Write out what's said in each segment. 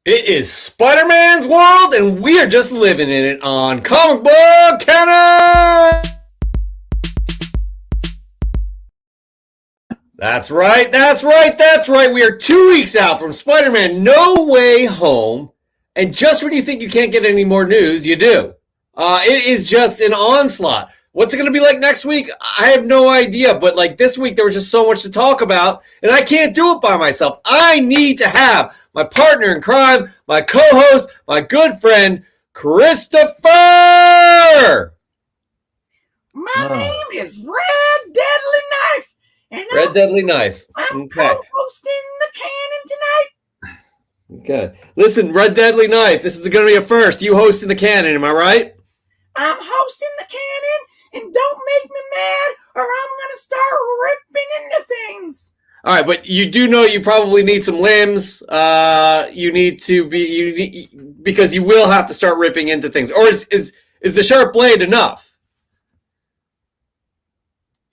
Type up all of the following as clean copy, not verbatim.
It is Spider-Man's world, and we are just living in it on Comic Book Canon! That's right. We are 2 weeks out from Spider-Man No Way Home, and just when you think you can't get any more news, you do. It is just an onslaught. What's it going to be like next week? I have no idea, but like this week, there was just so much to talk about, and I can't do it by myself. I need to have my partner in crime, my co-host, my good friend, Christopher! My name is Red Deadly Knife, and Red Deadly Knife. I'm Okay. co-hosting the canon tonight. Okay. Listen, Red Deadly Knife, this is going to be a first. You hosting the canon, am I right? I'm hosting the canon, and don't make me mad, or I'm going to start ripping into things. All right, but you do know you probably need some limbs. You need to be because you will have to start ripping into things. Or is the sharp blade enough?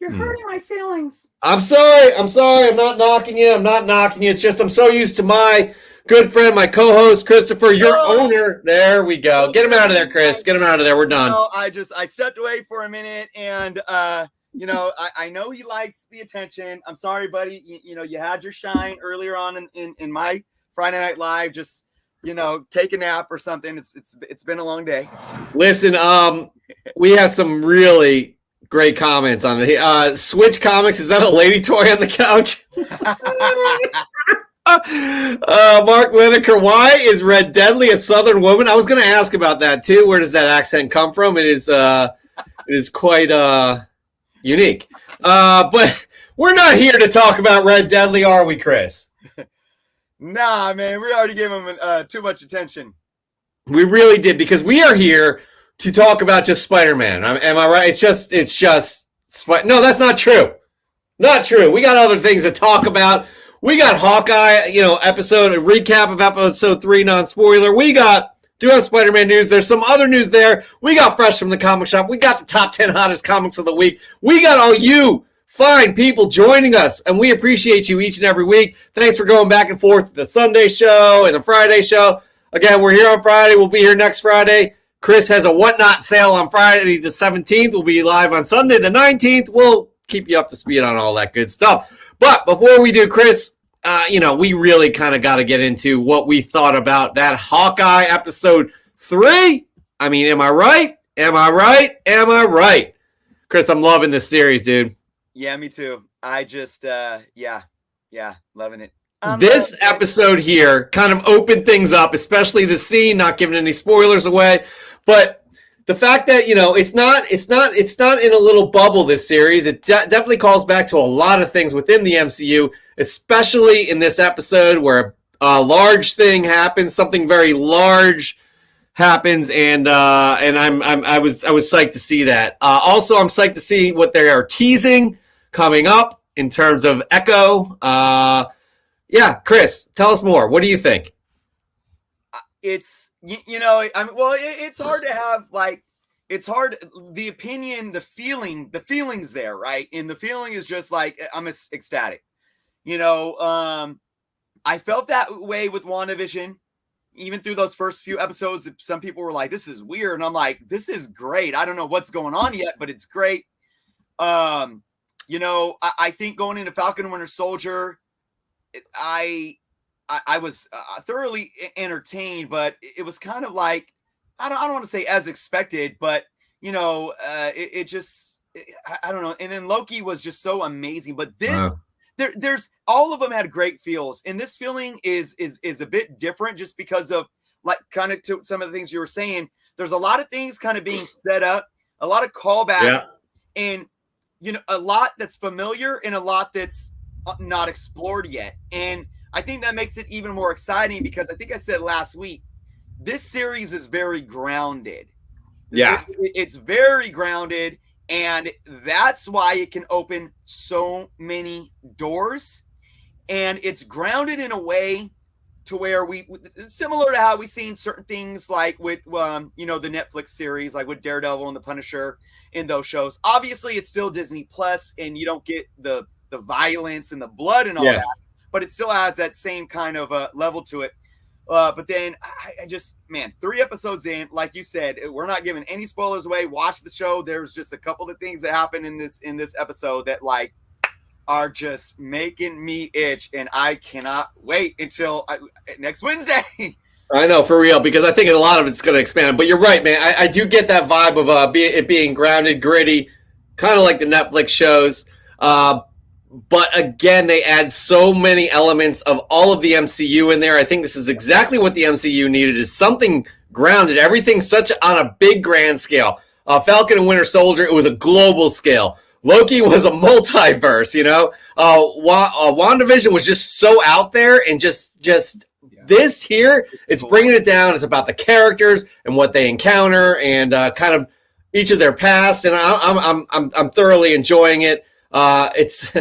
You're hurting my feelings. I'm sorry. I'm not knocking you. It's just I'm so used to my good friend, my co-host, Christopher, your owner. There we go. Get him out of there, Chris. Get him out of there. We're done. I stepped away for a minute, and I know he likes the attention. I'm sorry, buddy. You had your shine earlier on in my Friday Night Live. Just take a nap or something. It's been a long day. Listen, we have some really great comments on the Switch Comics. Is that a lady toy on the couch? Mark Lineker, why is Red Deadly a Southern woman? I was going to ask about that too. Where does that accent come from? It is quite unique. But we're not here to talk about Red Deadly, are we, Chris? Nah, man, we already gave him too much attention. We really did, because we are here to talk about just Spider-Man. Am I right? It's just no, that's not true. Not true. We got other things to talk about. We got Hawkeye, a recap of episode 3, non-spoiler. We do have Spider-Man news. There's some other news there. We got Fresh from the Comic Shop. We got the top 10 hottest comics of the week. We got all you fine people joining us, and we appreciate you each and every week. Thanks for going back and forth to the Sunday show and the Friday show. Again, we're here on Friday. We'll be here next Friday. Chris has a Whatnot sale on Friday the 17th. We'll be live on Sunday the 19th. We'll keep you up to speed on all that good stuff. But before we do, Chris, we really kind of got to get into what we thought about that Hawkeye episode 3. I mean, am I right? Chris, I'm loving this series, dude. Yeah, me too. I just, loving it. This episode here kind of opened things up, especially the scene, not giving any spoilers away. But the fact that, it's not in a little bubble, this series. It definitely calls back to a lot of things within the MCU, especially in this episode where a large thing happens, something very large happens, and I was psyched to see that. Also, I'm psyched to see what they are teasing coming up in terms of Echo. Chris, tell us more. What do you think? It's it's hard to have it's hard, the opinion, the feelings there, right? And the feeling is just like, I'm ecstatic. I felt that way with Wanda Vision, even through those first few episodes. Some people were like, this is weird. And I'm like, this is great. I don't know what's going on yet, but it's great. I think going into Falcon and Winter Soldier, I was thoroughly entertained, but it was kind of like, I don't want to say as expected, but I don't know. And then Loki was just so amazing, but this, there's all of them had great feels, and this feeling is a bit different just because of, like, kind of to some of the things you were saying. There's a lot of things kind of being set up, a lot of callbacks, and a lot that's familiar and a lot that's not explored yet. And I think that makes it even more exciting, because I think I said last week, this series is very grounded. Yeah. It's very grounded, and that's why it can open so many doors. And it's grounded in a way to where similar to how we've seen certain things like with, the Netflix series, like with Daredevil and the Punisher in those shows. Obviously, it's still Disney Plus, and you don't get the violence and the blood and all that, but it still has that same kind of level to it. But then I just, man, 3 episodes in, like you said, we're not giving any spoilers away. Watch the show. There's just a couple of things that happen in this episode that like are just making me itch, and I cannot wait until next Wednesday. I know, for real, because I think a lot of it's going to expand. But you're right, man. I do get that vibe of it being grounded, gritty, kind of like the Netflix shows. But again, they add so many elements of all of the MCU in there. I think this is exactly what the MCU needed, is something grounded. Everything's such on a big grand scale. Falcon and Winter Soldier, it was a global scale. Loki was a multiverse, you know. Wanda Vision was just so out there, and just this here, it's bringing it down. It's about the characters and what they encounter, and kind of each of their pasts. And I'm thoroughly enjoying it. It's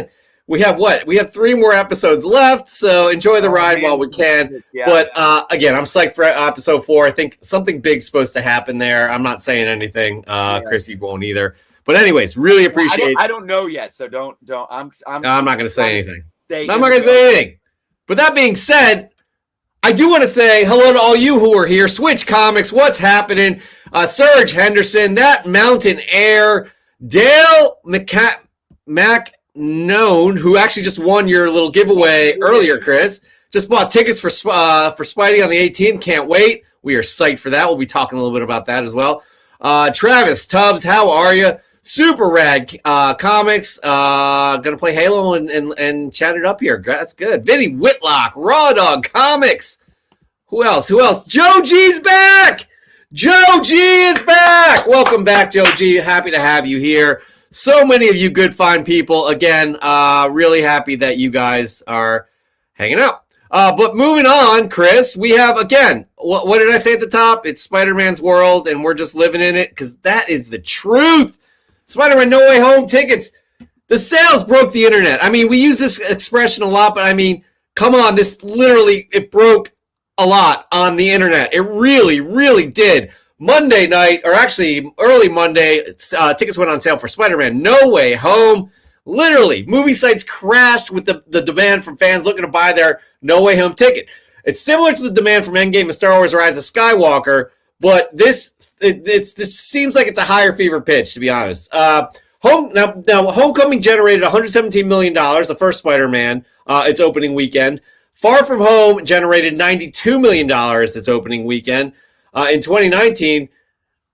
we have 3 more episodes left, so enjoy the ride while we can. Yeah. But again, I'm psyched for episode 4. I think something big's supposed to happen there. I'm not saying anything. Chris, you won't either. But anyways, really appreciate. I don't know yet, so don't. I'm not going to say anything. I'm not going to say anything. But that being said, I do want to say hello to all you who are here. Switch Comics, what's happening? Serge Henderson, that Mountain Air, Dale McNown, who actually just won your little giveaway earlier, Chris, just bought tickets for Spidey on the 18th. Can't wait. We are psyched for that. We'll be talking a little bit about that as well. Travis Tubbs, how are you? Super Rad Comics, gonna play Halo and chat it up here. That's good. Vinny Whitlock, Raw Dog Comics. Who else? Joe G's back. Joe G is back. Welcome back, Joe G. Happy to have you here. So many of you good, fine people. Again, really happy that you guys are hanging out. But moving on, Chris, we have, again, what did I say at the top? It's Spider-Man's world, and we're just living in it, because that is the truth. Spider-Man No Way Home tickets. The sales broke the internet. I mean, we use this expression a lot, but I mean, come on, this literally, it broke a lot on the internet. It really, really did. Monday night, or actually early Monday, tickets went on sale for Spider-Man No Way Home. Literally, movie sites crashed with the demand from fans looking to buy their No Way Home ticket. It's similar to the demand from Endgame and Star Wars Rise of Skywalker, but this seems like it's a higher fever pitch, to be honest. Homecoming generated $117 million, the first Spider-Man, its opening weekend. Far From Home generated $92 million its opening weekend. In 2019,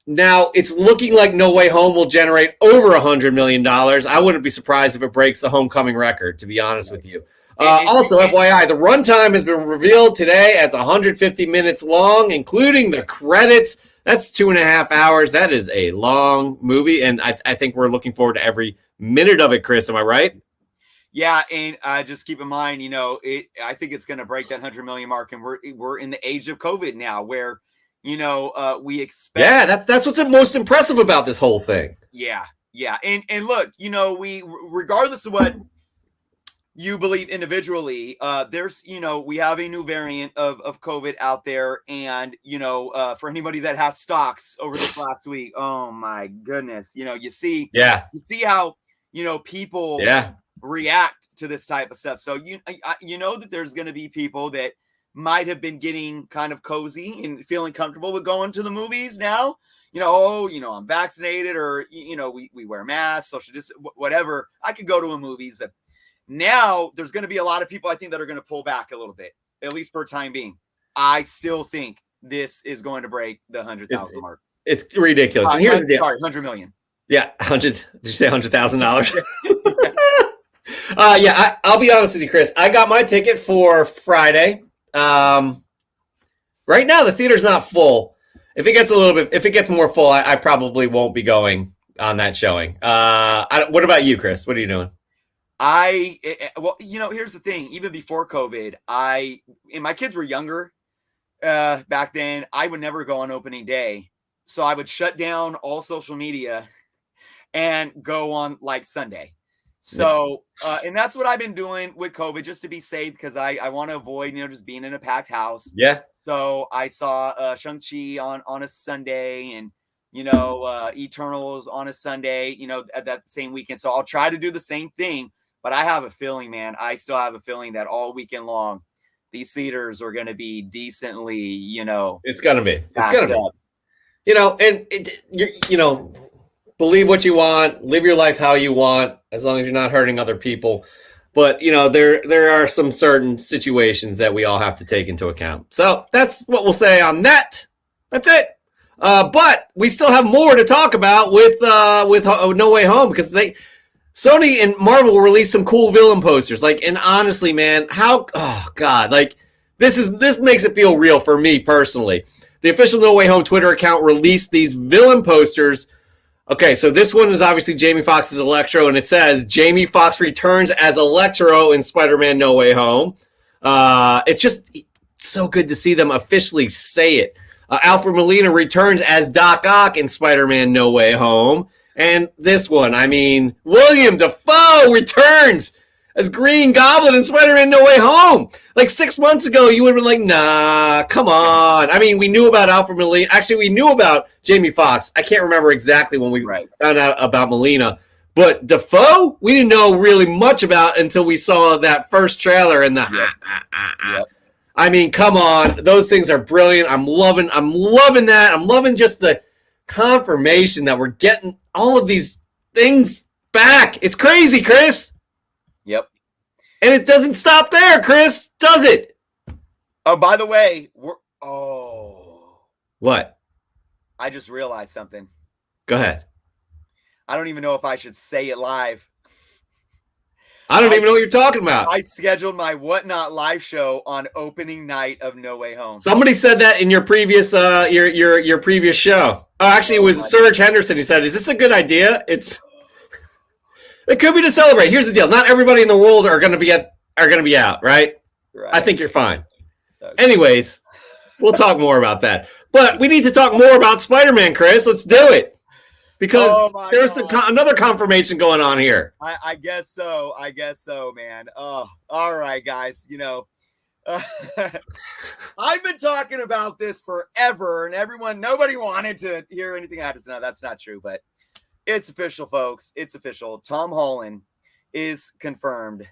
now it's looking like No Way Home will generate over $100 million. I wouldn't be surprised if it breaks the Homecoming record, to be honest with you. Also, FYI, the runtime has been revealed today as 150 minutes long, including the credits. That's 2.5 hours. That is a long movie, and I think we're looking forward to every minute of it, Chris. Am I right? Yeah, and just keep in mind, I think it's going to break that 100 million mark, and we're in the age of COVID now, where we expect. Yeah, that's what's most impressive about this whole thing. Yeah, and look, we regardless of what you believe individually, there's we have a new variant of COVID out there, and for anybody that has stocks over this last week, oh my goodness, you see how people react to this type of stuff. So you know that there's going to be people that might have been getting kind of cozy and feeling comfortable with going to the movies now. I'm vaccinated, or we wear masks, social distance, whatever. I could go to a movies that. Now, there's going to be a lot of people, I think, that are going to pull back a little bit, at least for time being. I still think this is going to break the 100,000 mark. It's ridiculous. And here's the deal. Sorry, 100 million. Yeah, 100. Did you say $100,000? I'll be honest with you, Chris. I got my ticket for Friday. Right now, the theater's not full. If it gets more full, I probably won't be going on that showing. What about you, Chris? What are you doing? Here's the thing. Even before COVID, and my kids were younger back then, I would never go on opening day. So I would shut down all social media and go on like Sunday. So, and that's what I've been doing with COVID, just to be safe, because I want to avoid, just being in a packed house. Yeah. So I saw Shang-Chi on a Sunday, and Eternals on a Sunday, at that same weekend. So I'll try to do the same thing. But I have a feeling, man, I still have a feeling that all weekend long, these theaters are going to be decently, you know, It's gonna be. It's backed gonna be. up. You know, and you know, believe what you want, live your life how you want, as long as you're not hurting other people. But you know, there are some certain situations that we all have to take into account. So that's what we'll say on that. That's it. But we still have more to talk about with No Way Home, because Sony and Marvel will release some cool villain posters. Like, and honestly, man, oh god, like this makes it feel real for me personally. The official No Way Home Twitter account released these villain posters. Okay, so this one is obviously Jamie Foxx's Electro, and it says Jamie Foxx returns as Electro in Spider-Man No Way Home. It's just so good to see them officially say it. Alfred Molina returns as Doc Ock in Spider-Man No Way Home. And this one, I mean, William Dafoe returns as Green Goblin in Spider-Man No Way Home. Like 6 months ago, you would have been like, nah, come on. I mean, we knew about Alfred Molina. Actually, we knew about Jamie Foxx. I can't remember exactly when we found out about Molina. But Dafoe, we didn't know really much about until we saw that first trailer and the I mean, come on. Those things are brilliant. I'm loving that. I'm loving just the confirmation that we're getting all of these things back. It's crazy, Chris. Yep. And it doesn't stop there, Chris, does it? Oh, by the way, What? I just realized something. Go ahead. I don't even know if I should say it live. I don't even know what you're talking about. I scheduled my Whatnot live show on opening night of No Way Home. Somebody said that in your previous your previous show. Oh, actually, it was Serge Henderson. He said, "Is this a good idea?" It could be to celebrate. Here's the deal: not everybody in the world are going to be out, right? I think you're fine. Okay. Anyways, we'll talk more about that. But we need to talk more about Spider-Man, Chris. Let's do it. Because there's another confirmation going on here. I guess so. Man. Oh, all right, guys. You know, I've been talking about this forever, and nobody wanted to hear anything I had to say. No, that's not true, but it's official, folks. It's official. Tom Holland is confirmed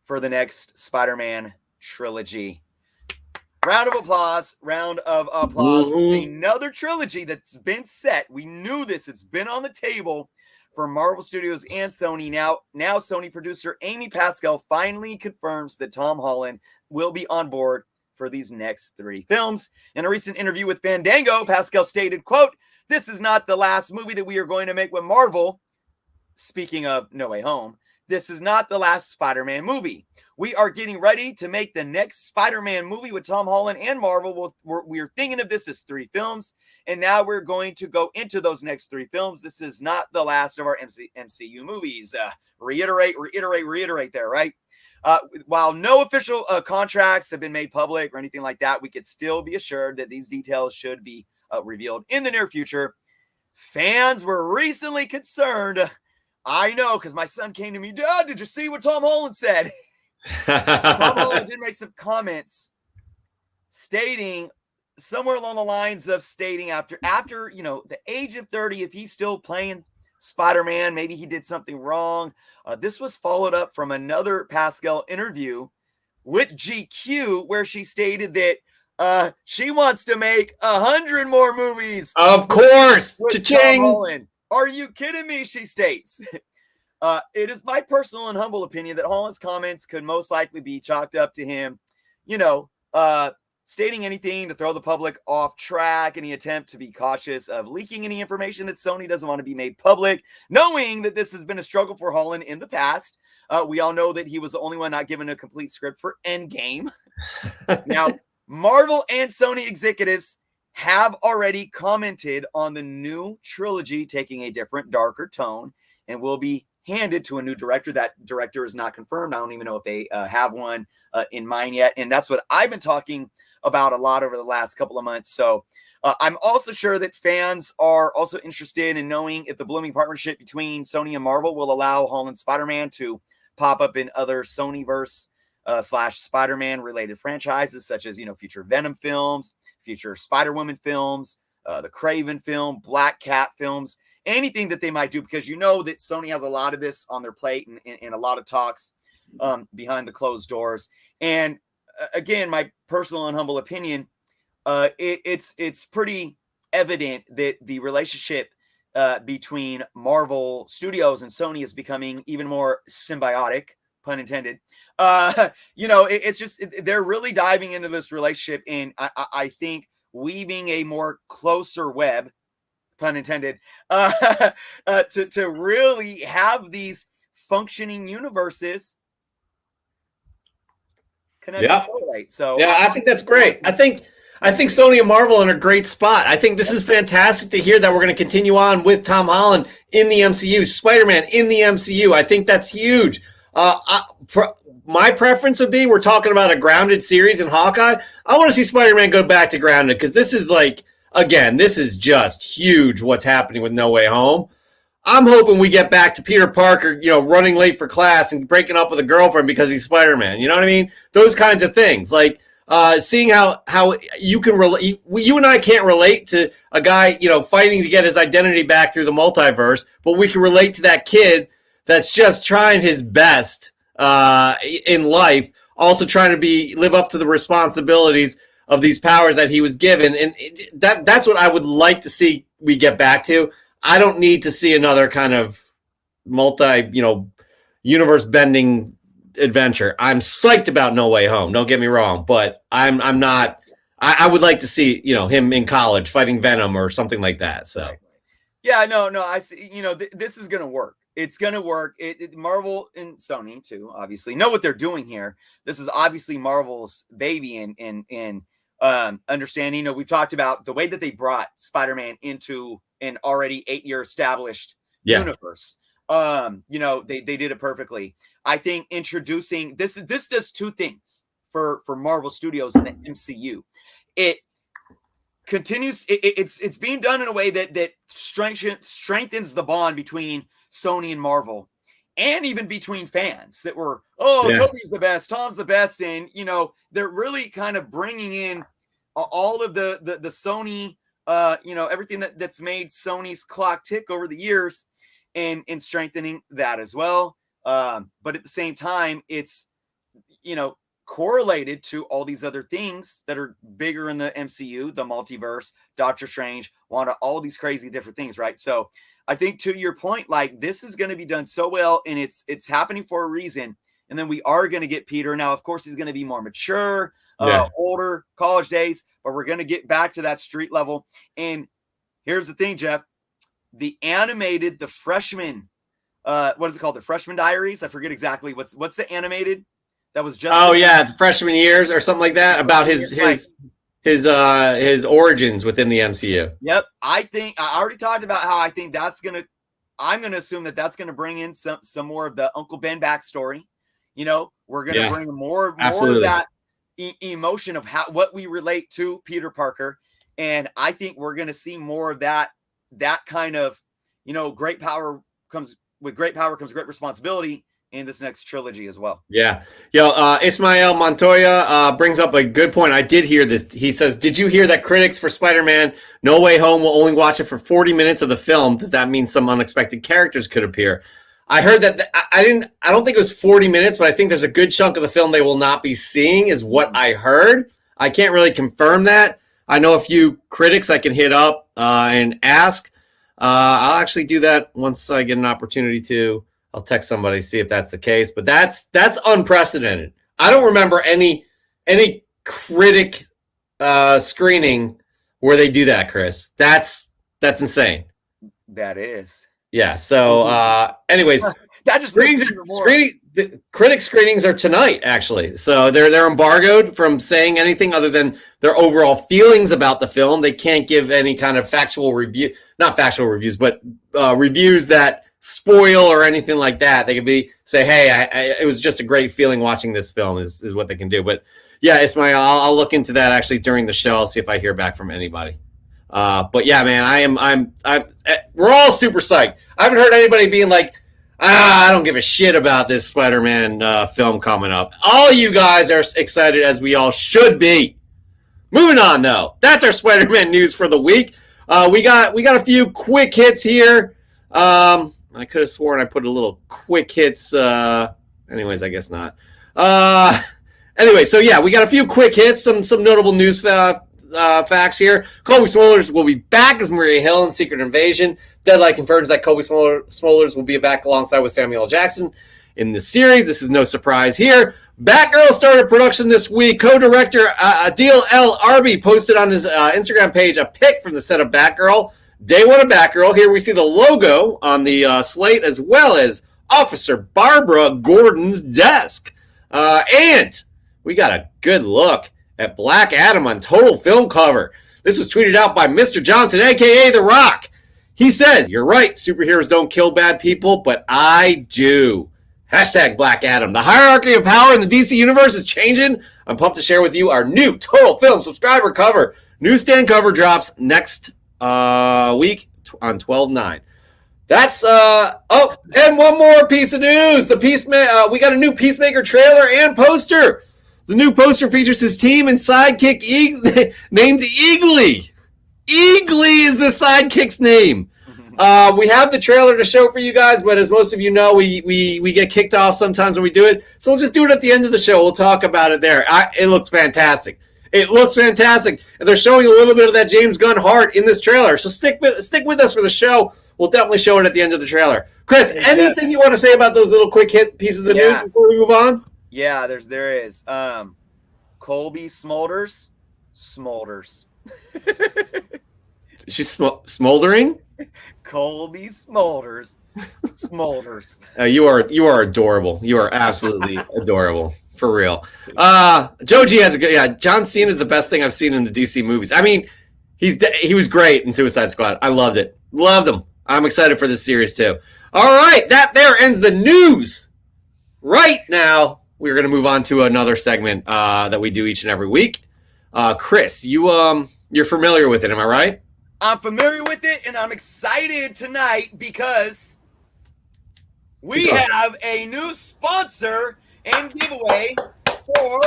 for the next Spider-Man trilogy. Round of applause. Mm-hmm. Another trilogy that's been set. We knew this. It's been on the table for Marvel Studios and Sony. Now Sony producer Amy Pascal finally confirms that Tom Holland will be on board for these next 3 films. In a recent interview with Fandango, Pascal stated, quote, "This is not the last movie that we are going to make with Marvel." Speaking of No Way Home, this is not the last Spider-Man movie. We are getting ready to make the next Spider-Man movie with Tom Holland and Marvel. We're thinking of this as 3 films, and now we're going to go into those next 3 films. This is not the last of our MCU movies. Reiterate there, right? While no official contracts have been made public or anything like that, we could still be assured that these details should be revealed in the near future. Fans were recently concerned. I know, because my son came to me, "Dad, did you see what Tom Holland said?" Tom Holland did make some comments stating somewhere along the lines of stating after the age of 30, if he's still playing Spider-Man, maybe he did something wrong. This was followed up from another Pascal interview with GQ, where she stated that she wants to make 100 more movies. Of course. Cha-ching. Tom Holland. Are you kidding me? She states. It is my personal and humble opinion that Holland's comments could most likely be chalked up to him, stating anything to throw the public off track, any attempt to be cautious of leaking any information that Sony doesn't want to be made public, knowing that this has been a struggle for Holland in the past. We all know that he was the only one not given a complete script for Endgame. Now, Marvel and Sony executives have already commented on the new trilogy taking a different, darker tone and will be handed to a new director. That director is not confirmed. I don't even know if they have one in mind yet. And that's what I've been talking about a lot over the last couple of months. So I'm also sure that fans are also interested in knowing if the blooming partnership between Sony and Marvel will allow Holland's Spider-Man to pop up in other Sonyverse / Spider-Man related franchises, such as, future Venom films, future Spider-Woman films, the Kraven film, Black Cat films, anything that they might do, because that Sony has a lot of this on their plate and a lot of talks behind the closed doors. And again, my personal and humble opinion, it's pretty evident that the relationship between Marvel Studios and Sony is becoming even more symbiotic, pun intended. It's just they're really diving into this relationship, and I think weaving a more closer web, pun intended, to really have these functioning universes connect and correlate. So yeah, I think that's great. I think Sony and Marvel are in a great spot. I think this is fantastic to hear that we're going to continue on with Tom Holland in the MCU, Spider-Man in the MCU. I think that's huge. My preference would be, we're talking about a grounded series in Hawkeye. I want to see Spider-Man go back to grounded, because this is this is just huge what's happening with No Way Home. I'm hoping we get back to Peter Parker, running late for class and breaking up with a girlfriend because he's Spider-Man. You know what I mean? Those kinds of things. Like seeing how you can relate. You and I can't relate to a guy, fighting to get his identity back through the multiverse, but we can relate to that kid that's just trying his best in life, also trying to live up to the responsibilities of these powers that he was given. And that's what I would like to see we get back to. I don't need to see another kind of universe bending adventure. I'm psyched about No Way Home, don't get me wrong, but I'm not. I would like to see him in college fighting Venom or something like that. So yeah, no, I see. This is gonna work. It's gonna work. Marvel and Sony too, obviously, know what they're doing here. This is obviously Marvel's baby, and understanding. We've talked about the way that they brought Spider-Man into an already 8-year established universe. They did it perfectly. I think introducing this does two things for Marvel Studios and the MCU. It continues. It's being done in a way that strengthens the bond between Sony and Marvel, and even between fans that were, Toby's the best, Tom's the best, and they're really kind of bringing in all of the Sony, everything that's made Sony's clock tick over the years, and strengthening that as well. But at the same time, it's correlated to all these other things that are bigger in the MCU, the multiverse, Doctor Strange, Wanda, all these crazy different things, right? So I think, to your point, like, this is going to be done so well, and it's happening for a reason. And then we are going to get Peter. Now, of course, he's going to be more mature, older, college days, but we're going to get back to that street level. And here's the thing, Jeff, the freshman, what is it called? The Freshman Diaries? I forget exactly what's the animated that was just. Oh yeah, the freshman years or something like that, about his origins within the MCU. Yep. I think I already talked about how I think I'm going to assume that going to bring in some more of the Uncle Ben backstory. We're going to bring more of that emotion of what we relate to Peter Parker. And I think we're going to see more of that kind of, great power comes great responsibility in this next trilogy as well. Yeah. Ismael Montoya brings up a good point. I did hear this. He says, did you hear that critics for Spider-Man No Way Home will only watch it for 40 minutes of the film? Does that mean some unexpected characters could appear? I heard that. I don't think it was 40 minutes, but I think there's a good chunk of the film they will not be seeing, is what I heard. I can't really confirm that. I know a few critics I can hit up and ask. I'll actually do that once I get an opportunity to. I'll text somebody, see if that's the case. But that's unprecedented. I don't remember any critic screening where they do that, Chris. That's insane. That is. Yeah. So, anyways, that just critic screenings are tonight, actually. So they're embargoed from saying anything other than their overall feelings about the film. They can't give any kind of factual review, not factual reviews, but reviews that spoil or anything like that. They could say, hey, it was just a great feeling watching this film is what they can do. But yeah, Ismail, I'll look into that actually during the show. I'll see if I hear back from anybody. But yeah, man, we're all super psyched. I haven't heard anybody being like, I don't give a shit about this Spider-Man film coming up. All you guys are excited, as we all should be. Moving on, though. That's our Spider-Man news for the week. We got a few quick hits here. I could have sworn I put a little quick hits. Anyways, I guess not. Anyway, so yeah, we got a few quick hits, some notable news facts here. Kobe Smulders will be back as Maria Hill in Secret Invasion. Deadline confirms that Kobe Smulders will be back alongside with Samuel L. Jackson in the series. This is no surprise here. Batgirl started production this week. Co-director Adil El Arbi posted on his Instagram page a pic from the set of Batgirl. Day one of Batgirl. Here we see the logo on the slate as well as Officer Barbara Gordon's desk. And we got a good look at Black Adam on Total Film Cover. This was tweeted out by Mr. Johnson, a.k.a. The Rock. He says, "You're right, superheroes don't kill bad people, but I do." Hashtag Black Adam. The hierarchy of power in the DC universe is changing. I'm pumped to share with you our new Total Film subscriber cover. Newsstand cover drops next week on 12/9. That's and one more piece of news. We got a new Peacemaker trailer and poster. The new poster features his team and sidekick named Eagly. Eagly is the sidekick's name. We have the trailer to show for you guys, but as most of you know, we get kicked off sometimes when we do it. So we'll just do it at the end of the show. We'll talk about it there. It looks fantastic. It looks fantastic. And they're showing a little bit of that James Gunn heart in this trailer. So stick with us for the show. We'll definitely show it at the end of the trailer. Chris, anything you want to say about those little quick hit pieces of news before we move on? Yeah, there is. Colby Smulders. She's smoldering? Colby Smulders. You are adorable. You are absolutely adorable. For real. Joji has a good John Cena is the best thing I've seen in the DC movies. I mean, he was great in Suicide Squad. I loved it. Loved him. I'm excited for this series too. All right, that there ends the news. Right now, we're going to move on to another segment that we do each and every week. Chris, you're familiar with it, am I right? I'm familiar with it, and I'm excited tonight because we have a new sponsor and giveaway for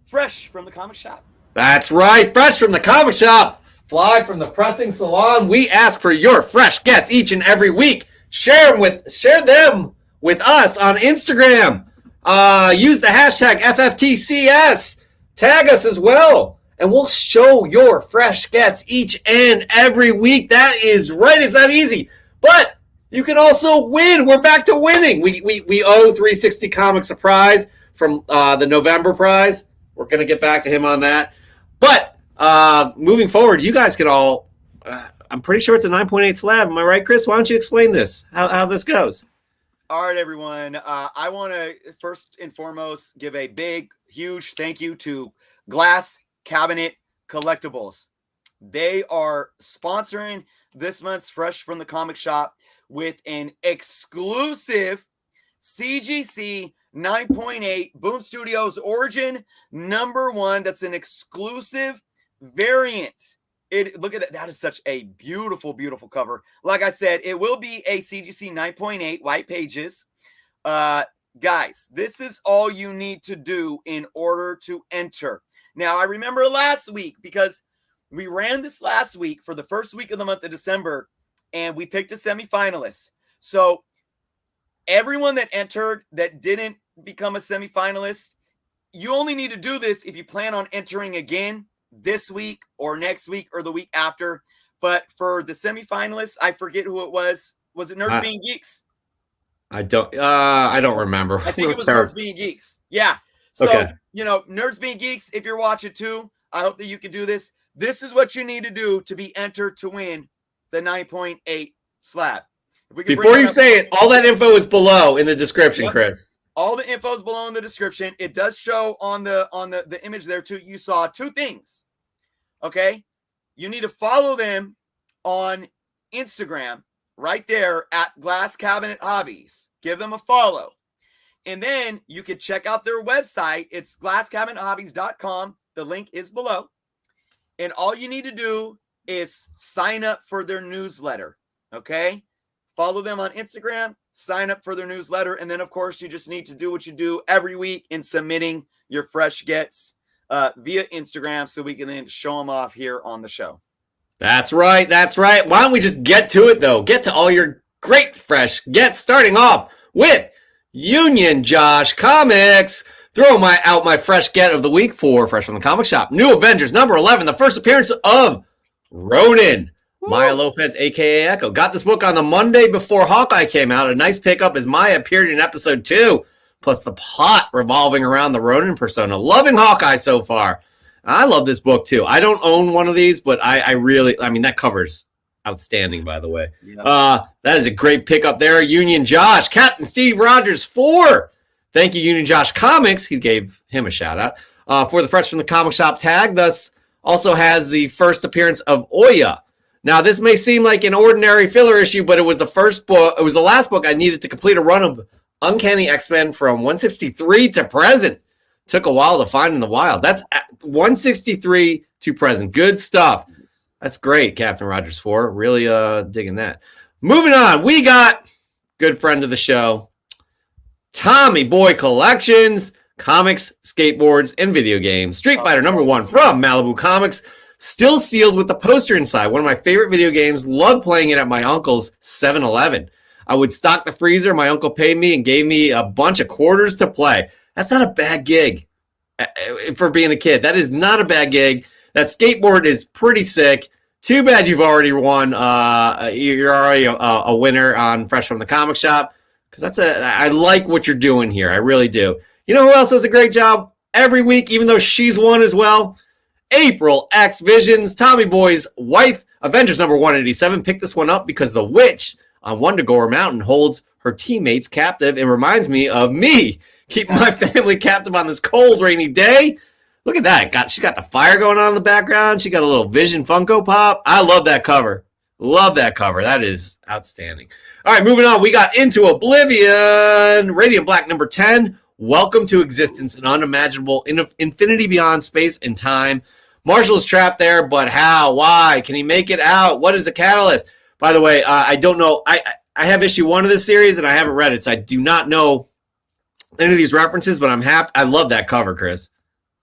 Fresh from the Comic Shop. That's right, Fresh from the Comic Shop. Fly from the pressing salon. We ask for your fresh gets each and every week. Share them with us on Instagram. Use the hashtag FFTCS. Tag us as well. And we'll show your fresh gets each and every week. That is right. It's that easy. But you can also win. We're back to winning. We owe 360 Comics a prize from the November prize. We're going to get back to him on that. But moving forward, you guys can all, I'm pretty sure it's a 9.8 slab. Am I right, Chris? Why don't you explain this, how this goes? All right, everyone. I want to first and foremost give a big, huge thank you to Glass Cabinet Collectibles. They are sponsoring this month's Fresh from the Comic Shop with an exclusive CGC 9.8 Boom Studios Origin #1. That's an exclusive variant. Look at that. That is such a beautiful, beautiful cover. Like I said, it will be a CGC 9.8 white pages. Guys, this is all you need to do in order to enter. Now, I remember last week, because we ran this last week for the first week of the month of December, and we picked a semifinalist. So everyone that entered that didn't become a semifinalist, you only need to do this if you plan on entering again this week or next week or the week after. But for the semifinalists, I forget who it was. Was it Nerds Being Geeks? I don't remember. I think it was Nerds Being Geeks. Yeah. So, okay. Nerds Being Geeks, if you're watching too, I hope that you can do this. This is what you need to do to be entered to win the 9.8 slab. Before you say it, all that info is below in the description, Chris. All the info is below in the description. It does show on the image there too. You saw two things. Okay. You need to follow them on Instagram right there at Glass Cabinet Hobbies. Give them a follow. And then you can check out their website. It's glasscabinethobbies.com. The link is below. And all you need to do is sign up for their newsletter. Okay. Follow them on Instagram, sign up for their newsletter. And then, of course, you just need to do what you do every week in submitting your fresh gets via Instagram so we can then show them off here on the show. That's right. That's right. Why don't we just get to it, though? Get to all your great fresh gets, starting off with Union Josh Comics. throw out my fresh get of the week for Fresh from the Comic Shop. New Avengers number 11, the first appearance of Ronin. Maya Lopez, a.k.a. Echo. Got this book on the Monday before Hawkeye came out. A nice pickup as Maya appeared in episode 2, plus the plot revolving around the Ronin persona. Loving Hawkeye so far. I love this book, too. I don't own one of these, but I mean, that cover's outstanding, by the way. Yeah. That is a great pickup there. Union Josh, Captain Steve Rogers 4. Thank you, Union Josh Comics. He gave him a shout-out for the Fresh from the Comic Shop tag. Thus, also has the first appearance of Oya. Now, this may seem like an ordinary filler issue, but it was the first book. It was the last book I needed to complete a run of Uncanny X-Men from 163 to present. Took a while to find in the wild. That's 163 to present. Good stuff. That's great, Captain Rogers 4. Really digging that. Moving on, we got good friend of the show, Tommy Boy Collections, comics, skateboards, and video games. Street Fighter number 1 from Malibu Comics. Still sealed with the poster inside. One of my favorite video games. Loved playing it at my uncle's 7-Eleven. I would stock the freezer. My uncle paid me and gave me a bunch of quarters to play. That's not a bad gig for being a kid. That is not a bad gig. That skateboard is pretty sick. Too bad you've already won. You're already a winner on Fresh from the Comic Shop. Because I like what you're doing here. I really do. You know who else does a great job every week, even though she's won as well? April X Visions, Tommy Boy's wife, Avengers number 187. Picked this one up because the witch on Wundagore Mountain holds her teammates captive. It reminds me of me keeping my family captive on this cold, rainy day. Look at that. She's got the fire going on in the background. She got a little Vision Funko Pop. I love that cover. Love that cover. That is outstanding. All right, moving on. We got into Oblivion. Radiant Black number 10. Welcome to existence, an unimaginable infinity beyond space and time. Marshall is trapped there, but how? Why? Can he make it out? What is the catalyst? By the way, I don't know. I have issue 1 of this series, and I haven't read it, so I do not know any of these references, but I'm happy. I love that cover, Chris.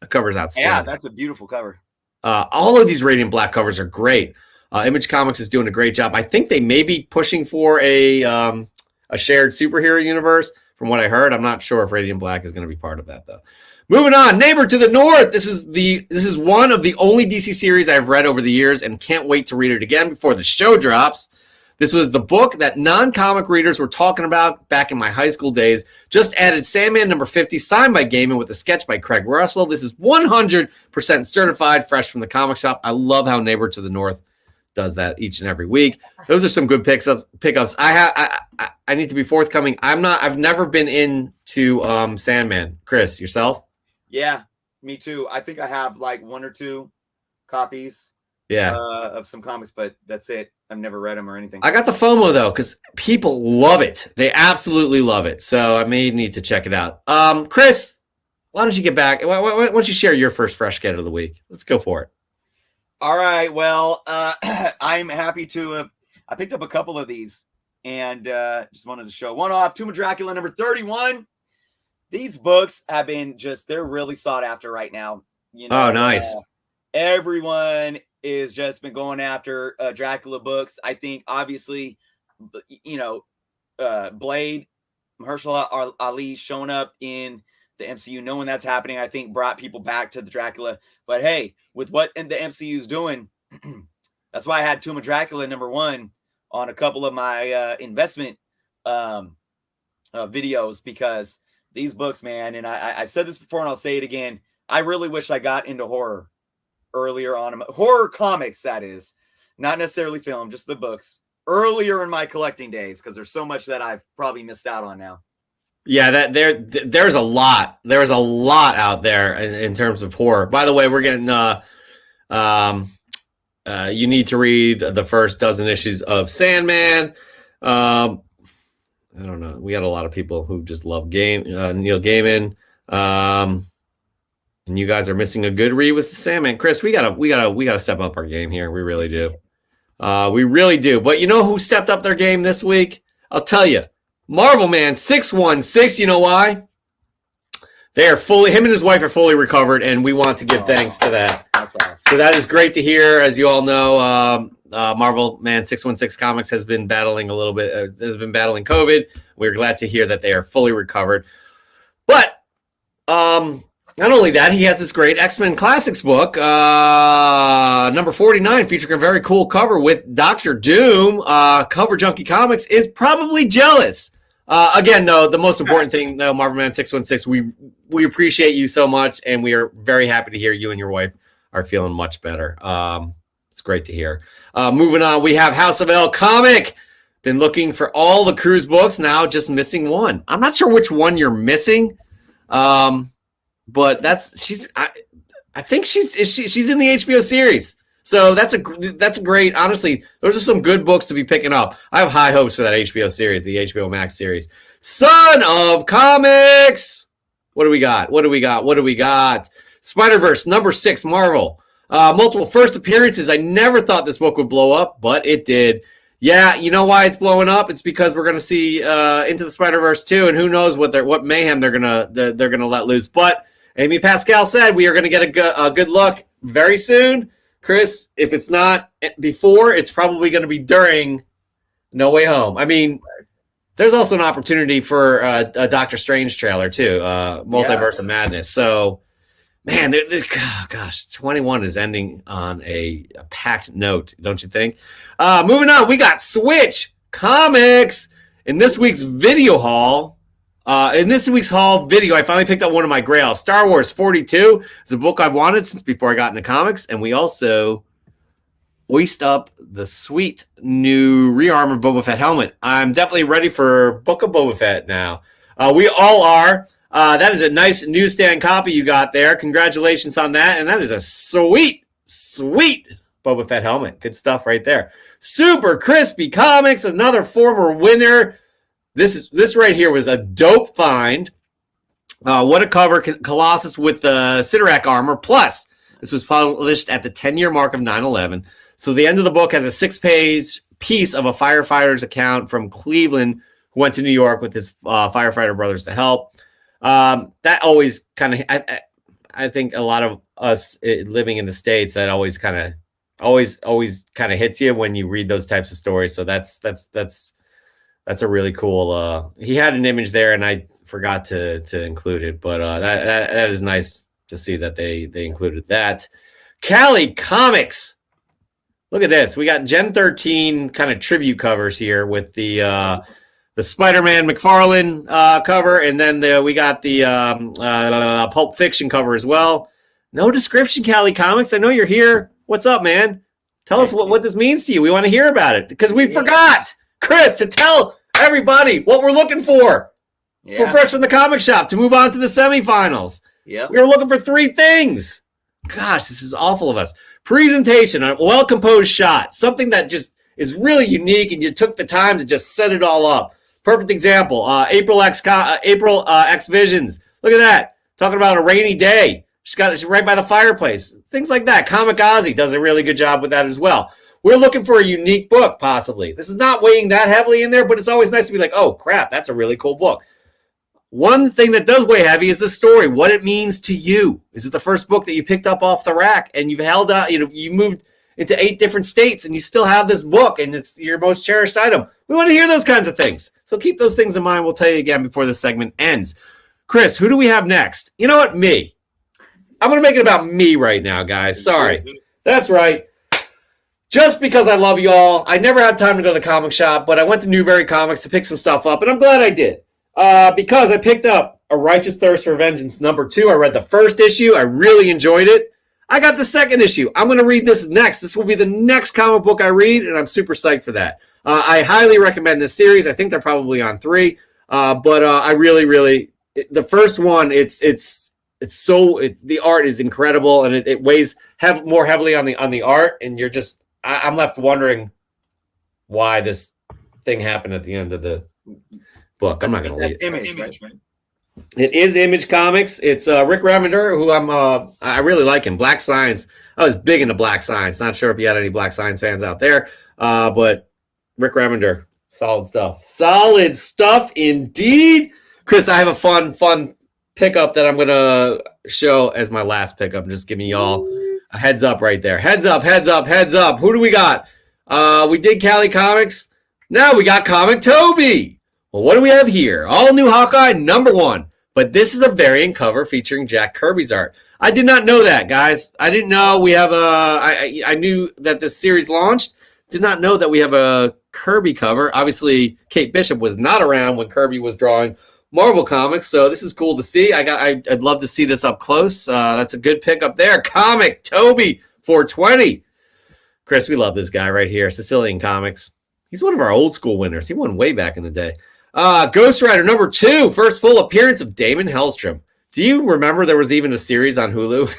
The cover's outstanding. Yeah, that's a beautiful cover. All of these Radiant Black covers are great. Image Comics is doing a great job. I think they may be pushing for a shared superhero universe, from what I heard. I'm not sure if Radiant Black is going to be part of that, though. Moving on, Neighbor to the North. This is one of the only DC series I've read over the years and can't wait to read it again before the show drops. This was the book that non-comic readers were talking about back in my high school days. Just added Sandman number 50, signed by Gaiman with a sketch by Craig Russell. This is 100% certified, fresh from the comic shop. I love how Neighbor to the North does that each and every week. Those are some good pickups. I need to be forthcoming. I've never been into Sandman. Chris, yourself? Yeah, me too. I think I have like 1 or 2 copies of some comics, but that's it. I've never read them or anything. I got the FOMO though, because people love it. They absolutely love it. So I may need to check it out. Chris, why don't you get back? Why don't you share your first fresh get of the week? Let's go for it. All right. Well, I'm happy to have. I picked up a couple of these and just wanted to show one off. Tomb of Dracula number 31. These books have been they're really sought after right now. You know, oh, nice. Everyone is just been going after Dracula books. I think obviously, you know, Blade, Mahershala Ali showing up in the MCU, knowing that's happening, I think brought people back to the Dracula. But hey, with what the MCU is doing, that's why I had Tomb of Dracula number 1 on a couple of my investment videos, because these books, man, and I've said this before and I'll say it again, I really wish I got into horror earlier on. Horror comics, that is. Not necessarily film, just the books. Earlier in my collecting days, because there's so much that I've probably missed out on now. Yeah, there's a lot. There's a lot out there in terms of horror. By the way, we're getting you need to read the first dozen issues of Sandman. I don't know. We got a lot of people who just love Neil Gaiman. And you guys are missing a good read with the Sandman. Chris, we gotta step up our game here. We really do. We really do. But you know who stepped up their game this week? I'll tell you. Marvel Man 616. You know why? Him and his wife are fully recovered, and we want to give thanks to that. That's awesome. So that is great to hear. As you all know, Marvel Man 616 Comics has been battling COVID. We're glad to hear that they are fully recovered. But Not only that, he has this great X-Men Classics book, number 49, featuring a very cool cover with Dr. Doom. Cover Junkie Comics is probably jealous. Again, though, the most important thing, though, Marvel Man 616, we appreciate you so much, and we are very happy to hear you and your wife are feeling much better. It's great to hear. Moving on, we have House of L Comic. Been looking for all the Cruise books, now just missing one. I'm not sure which one you're missing. But I think she's in the HBO series. So that's a great, honestly, those are some good books to be picking up. I have high hopes for that HBO series, the HBO Max series. Son of Comics. What do we got? Spider-Verse number 6, Marvel. Multiple first appearances. I never thought this book would blow up, but it did. Yeah, you know why it's blowing up? It's because we're going to see Into the Spider-Verse 2, and who knows what mayhem they're gonna let loose. But Amy Pascal said we are going to get a good look very soon. Chris, if it's not before, it's probably going to be during No Way Home. I mean, there's also an opportunity for a Doctor Strange trailer too, Multiverse of Madness. So, man, gosh, 21 is ending on a packed note, don't you think? Moving on, we got Switch Comics in this week's video haul. In this week's haul video, I finally picked up one of my grails. Star Wars 42 is a book I've wanted since before I got into comics, and we also hoist up the sweet new rearmored Boba Fett helmet. I'm definitely ready for Book of Boba Fett now. We all are. That is a nice newsstand copy you got there. Congratulations on that, and that is a sweet Boba Fett helmet. Good stuff right there. Super Crispy Comics, another former winner. This right here was a dope find. What a cover. Colossus with the Sidorak armor. Plus, this was published at the 10-year mark of 9/11. So the end of the book has a 6-page piece of a firefighter's account from Cleveland who went to New York with his firefighter brothers to help. That always kind of, I think a lot of us living in the States, that always kind of hits you when you read those types of stories. So that's a really cool. He had an image there, and I forgot to include it, but that is nice to see that they included that. Cali Comics. Look at this. We got Gen 13 kind of tribute covers here with the Spider-Man McFarlane cover, and then we got the Pulp Fiction cover as well. No description, Cali Comics. I know you're here. What's up, man? Tell us what this means to you. We want to hear about it because we forgot, Chris, to tell everybody what we're looking for Fresh from the Comic Shop to move on to the semifinals. Yeah, we were looking for 3 things. Gosh, this is awful of us. Presentation, a well-composed shot, something that just is really unique, and you took the time to just set it all up. Perfect example, April X Visions. Look at that. Talking about a rainy day. She's right by the fireplace. Things like that. Comic Ozzy does a really good job with that as well. We're looking for a unique book, possibly. This is not weighing that heavily in there, but it's always nice to be like, oh, crap, that's a really cool book. One thing that does weigh heavy is the story, what it means to you. Is it the first book that you picked up off the rack and you've held out, you moved into 8 different states and you still have this book and it's your most cherished item? We want to hear those kinds of things. So keep those things in mind. We'll tell you again before this segment ends. Chris, who do we have next? You know what? Me. I'm going to make it about me right now, guys. Sorry. That's right. Just because I love you all, I never had time to go to the comic shop, but I went to Newberry Comics to pick some stuff up, and I'm glad I did. Because I picked up A Righteous Thirst for Vengeance number 2. I read the first issue. I really enjoyed it. I got the second issue. I'm going to read this next. This will be the next comic book I read, and I'm super psyched for that. I highly recommend this series. I think they're probably on 3. But I really, the first one, the art is incredible, and it weighs more heavily on the art, and you're just, I'm left wondering why this thing happened at the end of the book. I'm not going to read it. Image, right? It is Image Comics. It's Rick Remender, who I really like him. Black Science. I was big into Black Science. Not sure if you had any Black Science fans out there, but Rick Remender, solid stuff. Solid stuff indeed. Chris, I have a fun pickup that I'm going to show as my last pickup. I'm just giving y'all a heads up right there. Heads up. Who do we got? We did Cali Comics. Now we got Comic Toby. Well, what do we have here? All new Hawkeye number 1. But this is a variant cover featuring Jack Kirby's art. I did not know that, guys. I didn't know we have I knew that this series launched. Did not know that we have a Kirby cover. Obviously, Kate Bishop was not around when Kirby was drawing Marvel Comics, so this is cool to see. I'd love to see this up close. That's a good pick up there. Comic Toby 420. Chris, we love this guy right here. Sicilian Comics. He's one of our old school winners. He won way back in the day. Ghost Rider number 2, first full appearance of Damon Hellstrom. Do you remember there was even a series on Hulu?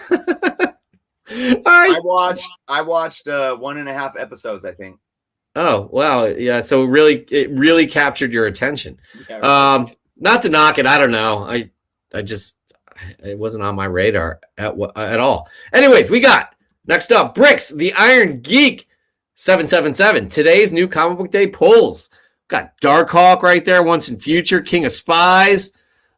I watched 1.5 episodes, I think. Oh, wow. Yeah, so it really captured your attention. Yeah, Not to knock it, I don't know. It wasn't on my radar at all. Anyways, we got next up Bricks, the Iron Geek 777. Today's new comic book day polls. Got Darkhawk right there, Once and Future, King of Spies.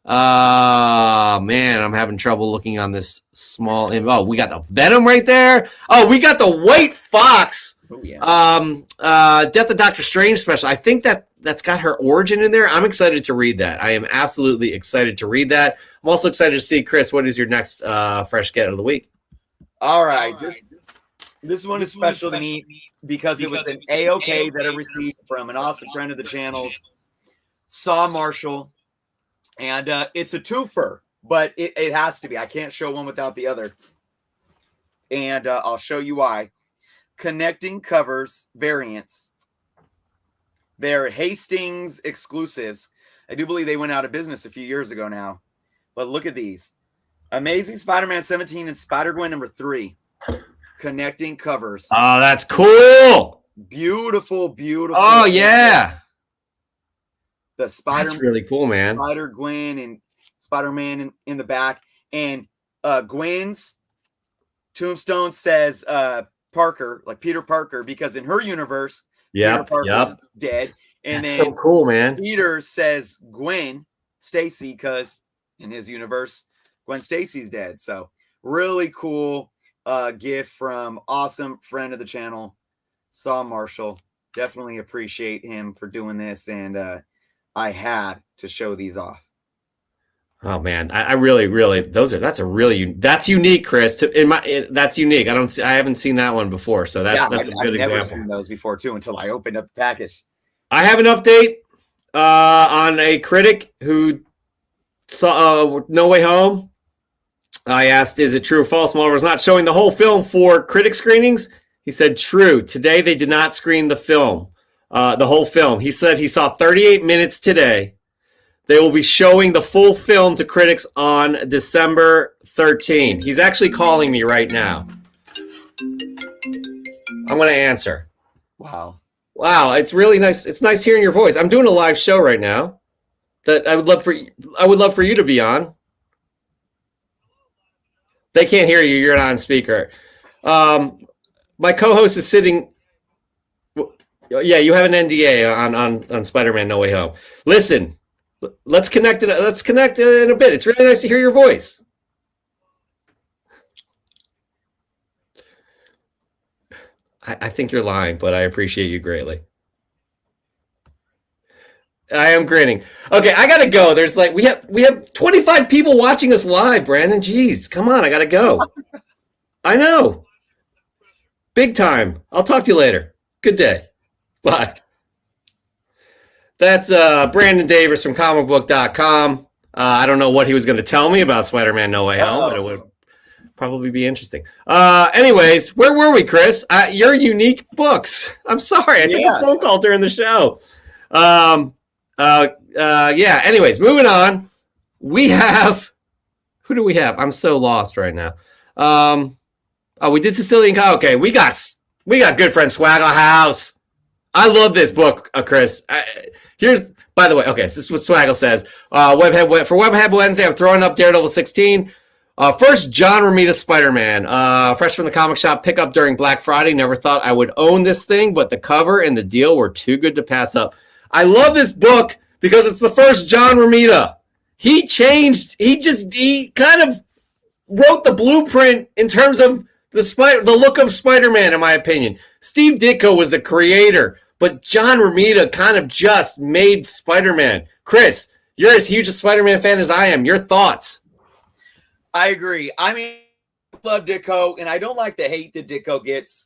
Man, I'm having trouble looking on this small. Oh, we got the Venom right there. Oh, we got the White Fox. Oh, yeah. Death of Doctor Strange special. I think that's got her origin in there. I'm excited to read that. I am absolutely excited to read that. I'm also excited to see, Chris, what is your next fresh get of the week? All right. This one is special to me because it was an AOK that I received from an awesome friend of the channel's, Saw Marshall. And it's a twofer, but it has to be. I can't show one without the other. And I'll show you why. Connecting Covers variants. They're Hastings exclusives. I do believe they went out of business a few years ago now. But look at these. Amazing Spider-Man 17 and Spider-Gwen number 3. Connecting covers. Oh, that's cool. Beautiful, beautiful. Oh, yeah. The That's really cool, man. Spider-Gwen and Spider-Man in the back. And Gwen's tombstone says Parker, like Peter Parker, because in her universe, Peter Parker's dead. And that's then so cool, man. Peter says Gwen Stacy, because in his universe, Gwen Stacy's dead. So really cool gift from awesome friend of the channel, Saw Marshall. Definitely appreciate him for doing this, and I had to show these off. Oh man, I really that's unique, Chris. That's unique. I haven't seen that one before, so that's a good example. I've never seen those before too until I opened up the package. I have an update on a critic who saw No Way Home. I asked, is it true or false Marvel's not showing the whole film for critic screenings? He said, true. Today they did not screen the film, the whole film. He said he saw 38 minutes today. They will be showing the full film to critics on December 13. He's actually calling me right now. I'm going to answer. Wow, it's really nice. It's nice hearing your voice. I'm doing a live show right now that I would love for you to be on. They can't hear you. You're not on speaker. My co-host is sitting. Yeah, you have an NDA on Spider-Man No Way Home. Listen, let's connect in a bit. It's really nice to hear your voice. I think you're lying, but I appreciate you greatly. I am grinning. Okay, I gotta go. There's we have 25 people watching us live, Brandon. Jeez, come on, I gotta go. I know. Big time. I'll talk to you later. Good day. Bye. That's Brandon Davis from comicbook.com. I don't know what he was going to tell me about Spider-Man No Way Home, but it would probably be interesting. Anyways, where were we, Chris? Your unique books. I'm sorry. I took a phone call during the show. Anyways, moving on. We have, who do we have? I'm so lost right now. We did Sicilian. Okay, we got good friend Swaggle House. I love this book, Chris. By the way, okay, so this is what Swaggle says. For Webhead Wednesday, I'm throwing up Daredevil 16. First, John Romita Spider-Man. Fresh from the comic shop, pick up during Black Friday. Never thought I would own this thing, but the cover and the deal were too good to pass up. I love this book because it's the first John Romita. He kind of wrote the blueprint in terms of the look of Spider-Man, in my opinion. Steve Ditko was the creator, but John Romita kind of just made Spider-Man. Chris, You're as huge a Spider-Man fan as I am. Your thoughts? I agree. I mean, I love Ditko, and I don't like the hate that Ditko gets.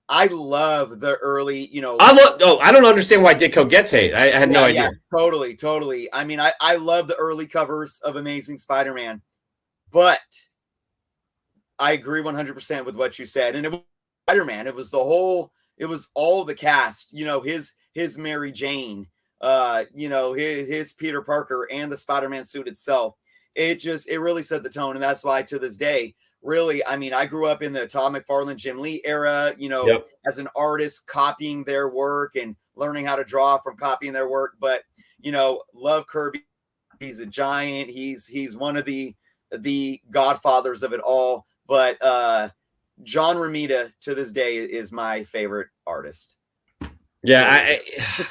I love the early, I don't understand why Ditko gets hate. I had no idea. Totally. I mean, I love the early covers of Amazing Spider-Man, but I agree 100% with what you said. And it was Spider-Man. It was all the cast, his Mary Jane, his Peter Parker, and the Spider-Man suit itself. It really set the tone. And that's why to this day, really, I mean, I grew up in the Todd McFarlane, Jim Lee era, as an artist, copying their work and learning how to draw from copying their work. But, love Kirby. He's a giant. He's one of the godfathers of it all. But John Romita to this day is my favorite artist. Yeah,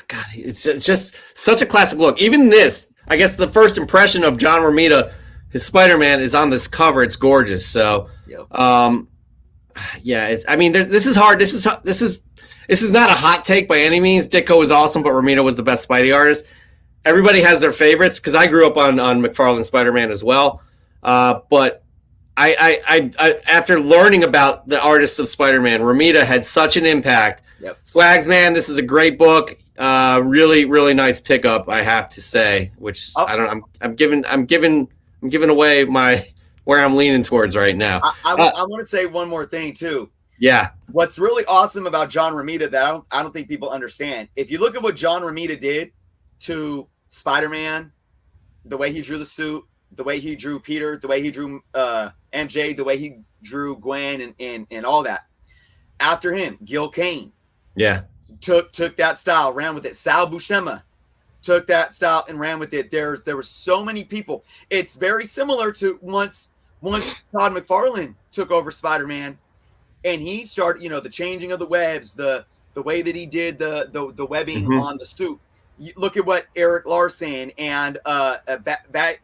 God, it's just such a classic look. Even this, I guess the first impression of John Romita, his Spider-Man, is on this cover. It's gorgeous. So, Yep. This is hard. This is not a hot take by any means. Ditko was awesome, but Romita was the best Spidey artist. Everybody has their favorites because I grew up on McFarlane Spider-Man as well. But I after learning about the artists of Spider-Man, Romita had such an impact. Yep. Swags, man, this is a great book. Really, really nice pickup, I have to say. Which I'm giving away where I'm leaning towards right now. I want to say one more thing too. Yeah. What's really awesome about John Romita that I don't think people understand. If you look at what John Romita did to Spider-Man, the way he drew the suit, the way he drew Peter, the way he drew MJ, the way he drew Gwen and all that. After him, Gil Kane. Yeah. Took that style, ran with it. Sal Buscema took that style and ran with it. There were so many people. It's very similar to once Todd McFarlane took over Spider-Man and he started, the changing of the webs, the way that he did the webbing on the suit. Look at what Eric Larson and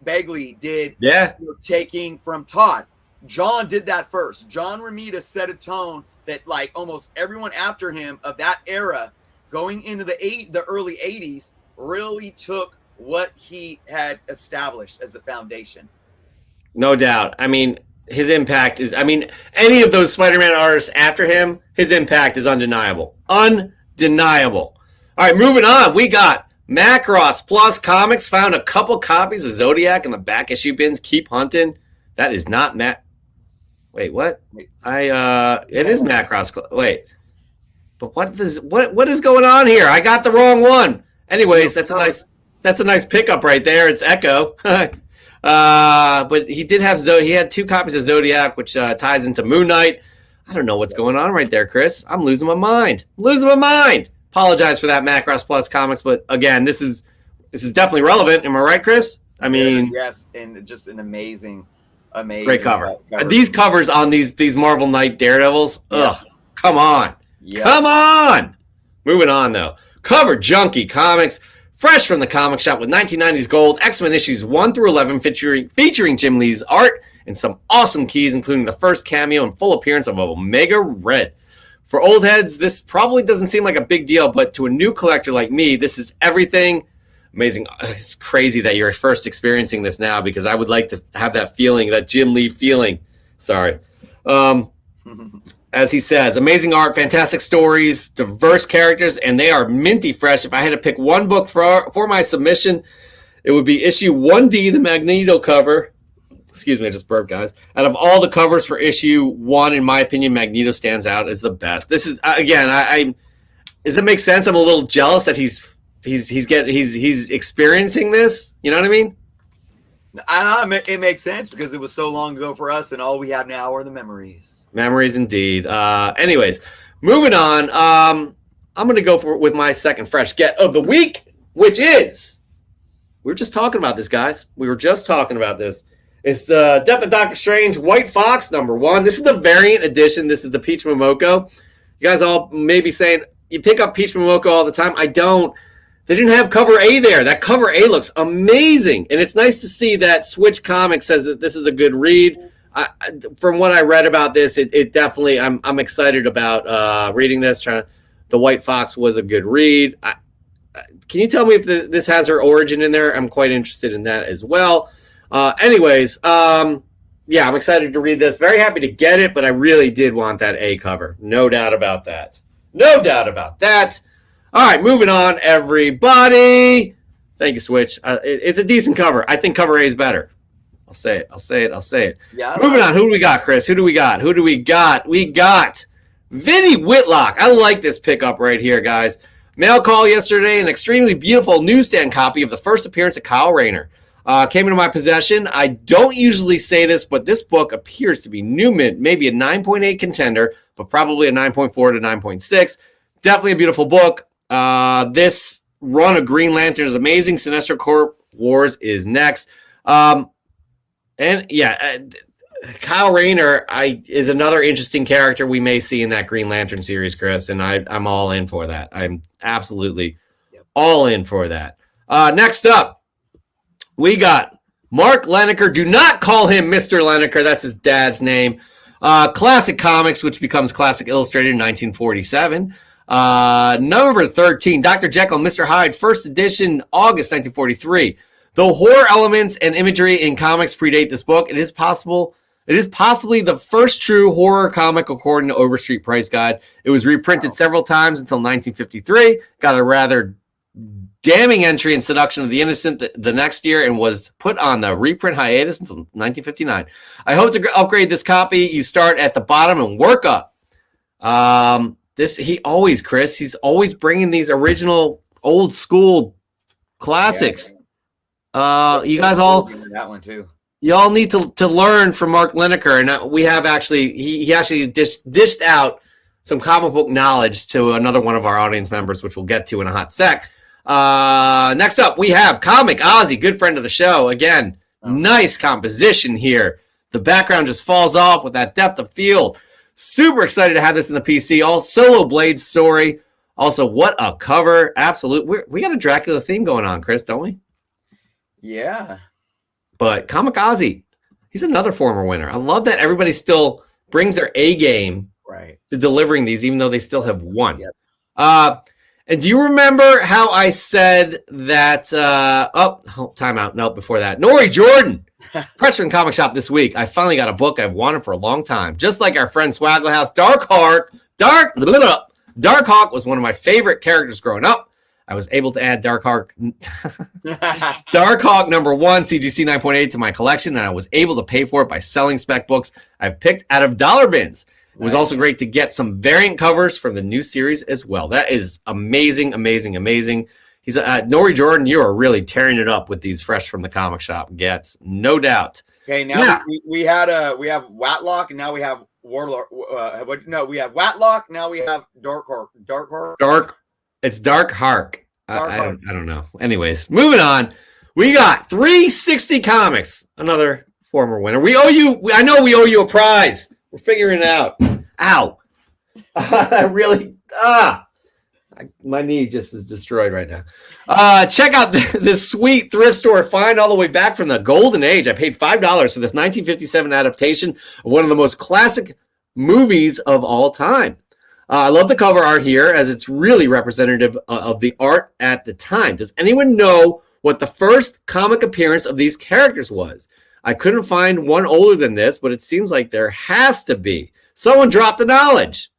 Bagley did. Yeah. Taking from Todd. John did that first. John Romita set a tone that like almost everyone after him of that era going into the early 80s really took what he had established as the foundation. No doubt. I mean, his impact is, any of those Spider-Man artists after him, his impact is undeniable. Undeniable. All right, moving on. We got Macross Plus Comics found a couple copies of Zodiac in the back issue bins. Keep hunting. That is not Matt. Wait, what? It is Macross. Wait, but what is going on here? I got the wrong one. Anyways, that's a nice pickup right there. It's Echo. But he did have he had 2 copies of Zodiac, which ties into Moon Knight. I don't know what's going on right there, Chris. I'm losing my mind. Apologize for that, Macross Plus Comics, but again, this is definitely relevant. Am I right, Chris? I mean, yes, and just an amazing great cover. These covers on these Marvel Knight Daredevils. Yeah. Ugh, come on. Yeah. Come on. Moving on though. Cover Junkie Comics, fresh from the comic shop with 1990s gold, X-Men issues 1 through 11 featuring Jim Lee's art and some awesome keys, including the first cameo and full appearance of Omega Red. For old heads, this probably doesn't seem like a big deal, but to a new collector like me, this is everything. Amazing. It's crazy that you're first experiencing this now because I would like to have that feeling, that Jim Lee feeling. Sorry. As he says, amazing art, fantastic stories, diverse characters, and they are minty fresh. If I had to pick one book for my submission, it would be issue 1D, the Magneto cover. Excuse me, I just burped, guys. Out of all the covers for issue 1, in my opinion, Magneto stands out as the best. This is, again, does it make sense? I'm a little jealous that he's experiencing this. You know what I mean? It makes sense because it was so long ago for us, and all we have now are the memories. Memories indeed. Anyways, moving on. I'm going to go with my second fresh get of the week, which is, we were just talking about this, guys. We were just talking about this. It's the Death of Doctor Strange, White Fox, #1. This is the variant edition. This is the Peach Momoko. You guys all may be saying, you pick up Peach Momoko all the time. I don't. They didn't have cover A there. That cover A looks amazing. And it's nice to see that Switch Comics says that this is a good read. From what I read about this, it definitely, I'm excited about reading this. The White Fox was a good read. Can you tell me if this has her origin in there? I'm quite interested in that as well. Anyways, yeah, I'm excited to read this. Very happy to get it, but I really did want that A cover. No doubt about that. No doubt about that. All right, moving on, everybody. Thank you, Switch. It's a decent cover. I think cover A is better. I'll say it. Yeah. Moving on. Who do we got, Chris? Who do we got? We got Vinny Whitlock. I like this pickup right here, guys. Mail call yesterday, an extremely beautiful newsstand copy of the first appearance of Kyle Rayner. Came into my possession. I don't usually say this, but this book appears to be new mint, maybe a 9.8 contender, but probably a 9.4 to 9.6. Definitely a beautiful book. This run of Green Lantern is amazing. Sinestro Corp Wars is next. And yeah, Kyle Rayner is another interesting character we may see in that Green Lantern series, Chris, and I'm all in for that. I'm absolutely all in for that. Next up, we got Mark Leneker. Do not call him Mr. Leneker. That's his dad's name. Classic Comics, which becomes Classic Illustrated in 1947. Number 13, Dr. Jekyll and Mr. Hyde, first edition, August 1943. Though horror elements and imagery in comics predate this book, it is possibly the first true horror comic according to Overstreet Price Guide. It was reprinted several times until 1953, got a rather damning entry in Seduction of the Innocent the next year, and was put on the reprint hiatus until 1959. I hope to upgrade this copy. You start at the bottom and work up. He's always bringing these original old school classics. You guys all that one too. You all need to learn from Mark Leneker, and we have actually he actually dished out some comic book knowledge to another one of our audience members, which we'll get to in a hot sec. Next up, we have Comic Ozzy, good friend of the show. Again, nice composition here. The background just falls off with that depth of field. Super excited to have this in the PC. All solo Blade story. Also, what a cover! Absolute. We got a Dracula theme going on, Chris, don't we? Yeah. But Comic Ozzy, he's another former winner. I love that everybody still brings their A game to delivering these, even though they still have won. Yep. And do you remember how I said that? Time out. No, before that. Nori Jordan, Pressman Comic Shop this week. I finally got a book I've wanted for a long time. Just like our friend Swaggle House, Dark Hawk was one of my favorite characters growing up. I was able to add Dark Hawk number 1, CGC 9.8 to my collection, and I was able to pay for it by selling spec books I've picked out of dollar bins. It was also great to get some variant covers from the new series as well. That is amazing, amazing, amazing. He's Nori Jordan, you are really tearing it up with these fresh from the comic shop gets, no doubt. Okay, now we have Watlock, and now we have Warlord. We have Watlock, now we have Dark Hawk. It's Dark Hark. I don't know. Anyways, moving on. We got 360 Comics, another former winner. I know we owe you a prize. We're figuring it out. Ow. My knee just is destroyed right now. Check out this sweet thrift store find all the way back from the golden age. I paid $5 for this 1957 adaptation of one of the most classic movies of all time. I love the cover art here, as it's really representative of the art at the time. Does anyone know what the first comic appearance of these characters was? I couldn't find one older than this, but it seems like there has to be. Someone dropped the knowledge.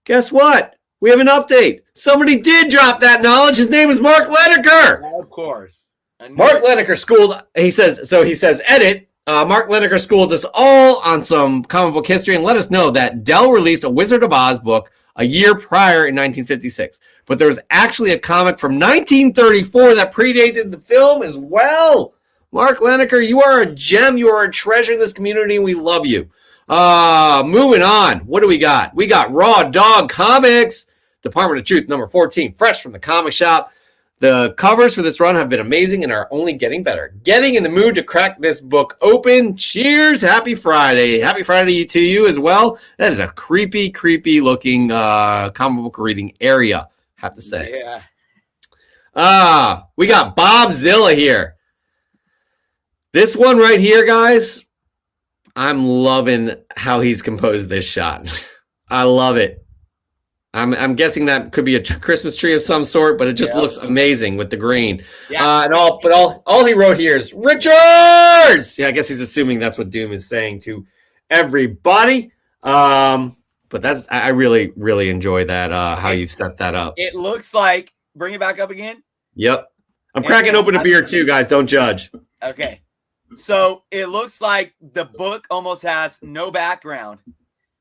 Guess what? We have an update. Somebody did drop that knowledge. His name is Mark Leneker. Of course. Mark Leneker schooled, he says, edit. Mark Leneker schooled us all on some comic book history and let us know that Dell released a Wizard of Oz book a year prior in 1956. But there was actually a comic from 1934 that predated the film as well. Mark Leneker, you are a gem. You are a treasure in this community, and we love you. Moving on. What do we got? We got Raw Dog Comics, Department of Truth, number 14, fresh from the comic shop. The covers for this run have been amazing and are only getting better. Getting in the mood to crack this book open. Cheers. Happy Friday. Happy Friday to you as well. That is a creepy, creepy looking comic book reading area, I have to say. Yeah. We got Bob Zilla here. This one right here, guys, I'm loving how he's composed this shot. I love it. I'm guessing that could be a Christmas tree of some sort, but it just looks amazing with the green. Yeah. And all he wrote here is Richards. Yeah, I guess he's assuming that's what Doom is saying to everybody. But I really, really enjoy that, how you've set that up. It looks like, bring it back up again. Yep. I'm cracking open a beer too, guys. Don't judge. Okay. So it looks like the book almost has no background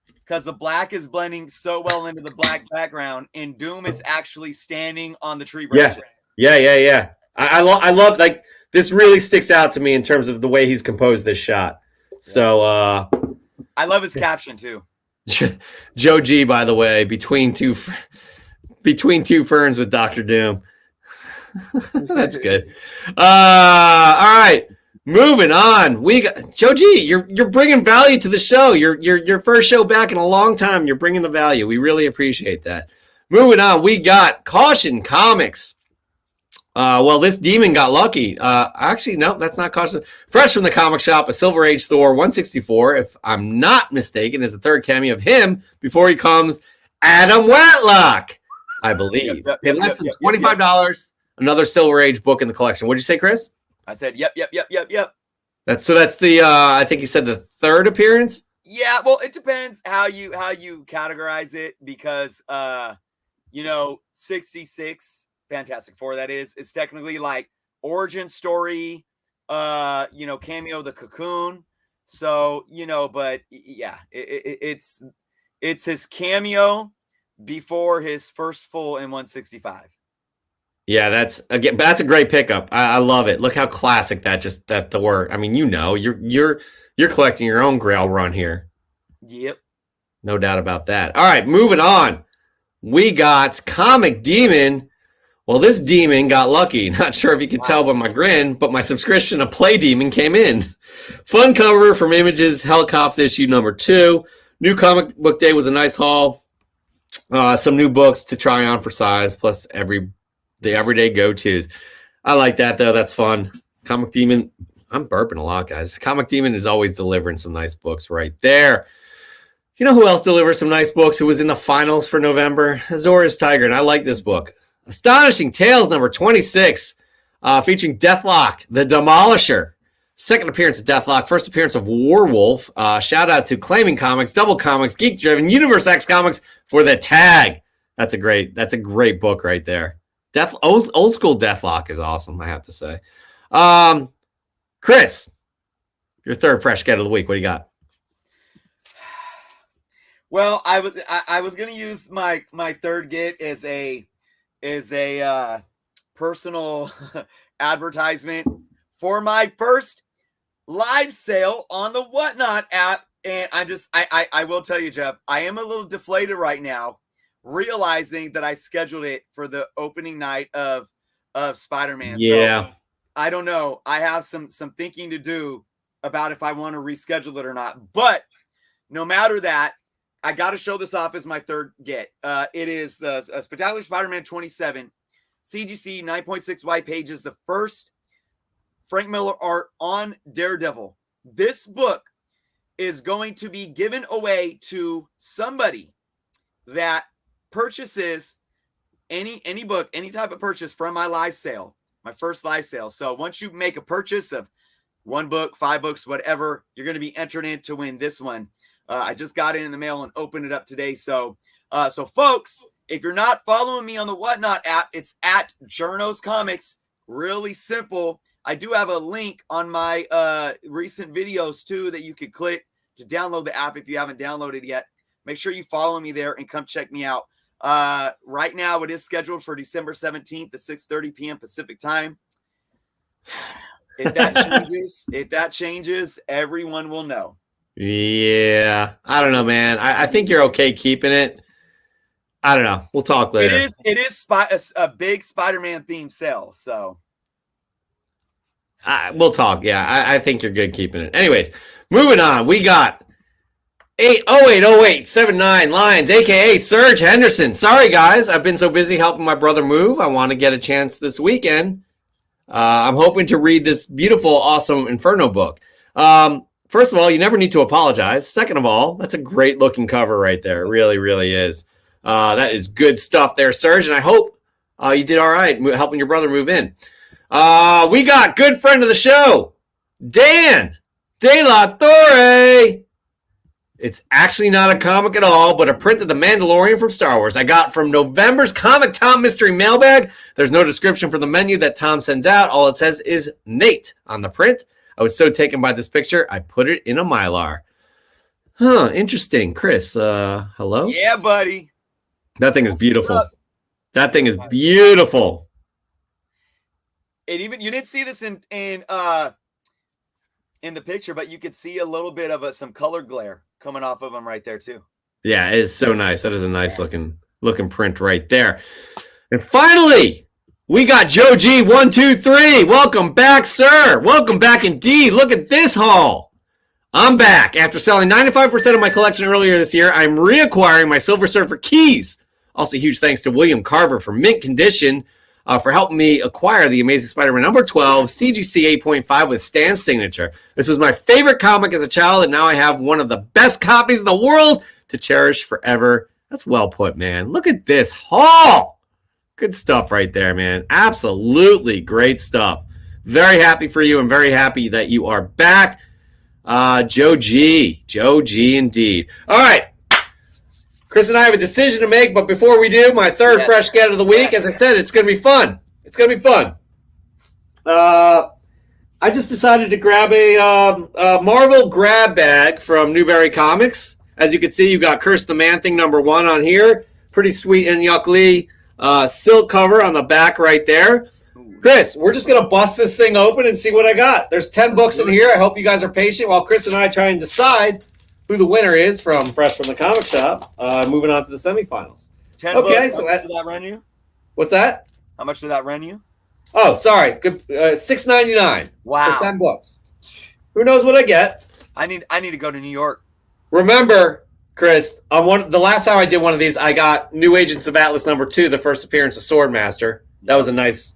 because the black is blending so well into the black background, and Doom is actually standing on the tree branches. Yeah. I love, like, this really sticks out to me in terms of the way he's composed this shot. So I love his caption too. Joe G, by the way, between two ferns with Dr. Doom. That's good. All right. Moving on, we got Joe G. You're bringing value to the show. Your first show back in a long time. You're bringing the value. We really appreciate that. Moving on, we got Caution Comics. Well, this demon got lucky. Actually, no, that's not Caution. Fresh from the comic shop, a Silver Age Thor 164, if I'm not mistaken, is the third cameo of him before he comes Adam Watlock, I believe. Paid less than $25. Another Silver Age book in the collection. What'd you say, Chris? I said, yep. That's the I think you said the third appearance. Yeah, well, it depends how you categorize it because 66 Fantastic Four, that is, it's technically like origin story, cameo the Cocoon. So, but yeah, it's his cameo before his first full in 165. Yeah, that's a great pickup. I love it. Look how classic that the work. I mean, you're collecting your own Grail run here. Yep. No doubt about that. All right, moving on. We got Comic Demon. Well, this demon got lucky. Not sure if you can tell by my grin, but my subscription to Play Demon came in. Fun cover from Images, Hellcops issue number 2. New comic book day was a nice haul. Some new books to try on for size, plus the everyday go-tos. I like that, though. That's fun. Comic Demon, I'm burping a lot, guys. Comic Demon is always delivering some nice books right there. You know who else delivers some nice books, who was in the finals for November? Azorius Tiger, and I like this book. Astonishing Tales number 26, featuring Deathlock, the Demolisher. Second appearance of Deathlock, first appearance of Warwolf. Shout out to Claiming Comics, Double Comics, Geek Driven, Universe X Comics for the tag. That's a great book right there. Old school Deathlock is awesome, I have to say. Chris, your third fresh get of the week. What do you got? Well, I was gonna use my third get as a personal advertisement for my first live sale on the Whatnot app, and I will tell you, Jeff, I am a little deflated right now, realizing that I scheduled it for the opening night of Spider-Man. Yeah. So, I don't know. I have some thinking to do about if I want to reschedule it or not. But no matter that, I got to show this off as my third get. It is the Spectacular Spider-Man 27, CGC 9.6 white pages, the first Frank Miller art on Daredevil. This book is going to be given away to somebody that purchases any book, any type of purchase from my live sale, my first live sale. So once you make a purchase of 1 book, 5 books, whatever, you're going to be entered in to win this one. I just got it in the mail and opened it up today. So folks, if you're not following me on the Whatnot app, it's at Journos Comics. Really simple. I do have a link on my recent videos too that you could click to download the app if you haven't downloaded yet. Make sure you follow me there and come check me out. Right now it is scheduled for December 17th at 6:30 p.m. Pacific time. If that changes, everyone will know. Yeah, I don't know, man. I think you're okay keeping it. I don't know. We'll talk later. It is a big Spider-Man themed sale, so we'll talk. Yeah, I think you're good keeping it. Anyways, moving on. We got 8080879 Lions, aka Serge Henderson. Sorry, guys. I've been so busy helping my brother move. I want to get a chance this weekend. I'm hoping to read this beautiful, awesome Inferno book. First of all, you never need to apologize. Second of all, that's a great looking cover right there. It really, really is. That is good stuff there, Serge, and I hope you did all right helping your brother move in. We got good friend of the show, Dan De La Torre. It's actually not a comic at all, but a print of The Mandalorian from Star Wars. I got from November's Comic Tom Mystery Mailbag. There's no description for the menu that Tom sends out. All it says is Nate on the print. I was so taken by this picture, I put it in a Mylar. Huh, interesting. Chris, hello? Yeah, buddy. That thing is beautiful. That thing is beautiful. And even you didn't see this in the picture, but you could see a little bit of some color glare coming off of them right there too. Yeah, it is so nice. That is a nice looking print right there. And finally, we got Joe G123. Welcome back, sir. Welcome back indeed. Look at this haul. I'm back. After selling 95% of my collection earlier this year, I'm reacquiring my Silver Surfer keys. Also, huge thanks to William Carver for mint condition for helping me acquire the Amazing Spider-Man number 12, CGC 8.5 with Stan's signature. This was my favorite comic as a child, and now I have one of the best copies in the world to cherish forever. That's well put, man. Look at this haul. Good stuff right there, man. Absolutely great stuff. Very happy for you. I'm very happy that you are back. Joe G indeed. All right. Chris and I have a decision to make, but before we do, my third fresh get of the week, as I said, it's going to be fun. It's going to be fun. I just decided to grab a Marvel grab bag from Newberry Comics. As you can see, you got Curse the Man-Thing number 1 on here. Pretty sweet and yuckly silk cover on the back right there. Chris, we're just going to bust this thing open and see what I got. There's 10 books in here. I hope you guys are patient while Chris and I try and decide who the winner is from Fresh from the Comic Shop, moving on to the semifinals. 10 books. So how much did that run you? What's that? How much did that run you? Oh, sorry. Good, $6.99. Wow. For 10 books. Who knows what I get? I need to go to New York. Remember, Chris, on the last time I did one of these, I got New Agents of Atlas number 2, the first appearance of Swordmaster. That was a nice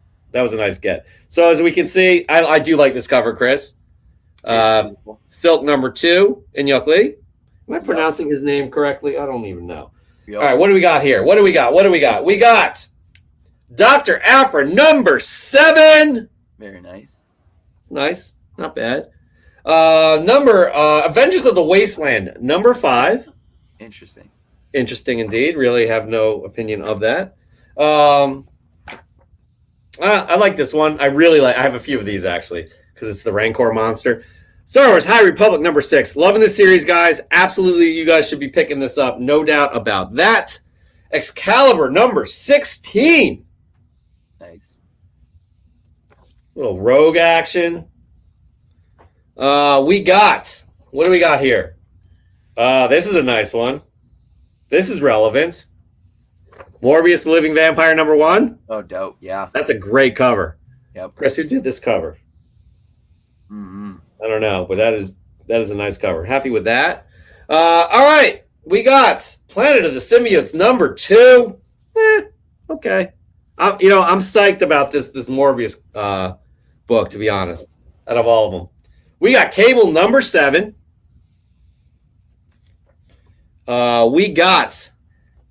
get. So as we can see, I do like this cover, Chris. Silk number 2 in Yuckly. Am I pronouncing his name correctly? I don't even know. Yep. All right, what do we got here? What do we got? We got Dr. Afra number 7. Very nice. It's nice. Not bad. Avengers of the Wasteland number 5. Interesting. Interesting indeed. Really have no opinion of that. I like this one. I have a few of these actually because it's the Rancor monster. Star Wars High Republic number 6. Loving this series, guys. Absolutely, you guys should be picking this up. No doubt about that. Excalibur number 16. Nice. Little rogue action. What do we got here? This is a nice one. This is relevant. Morbius the Living Vampire number 1. Oh, dope. Yeah. That's a great cover. Yep. Chris, who did this cover? Mm-hmm. I don't know, but that is a nice cover. Happy with that. All right. We got Planet of the Symbiotes number 2. Okay. I'm psyched about this Morbius book, to be honest, out of all of them. We got Cable number 7. We got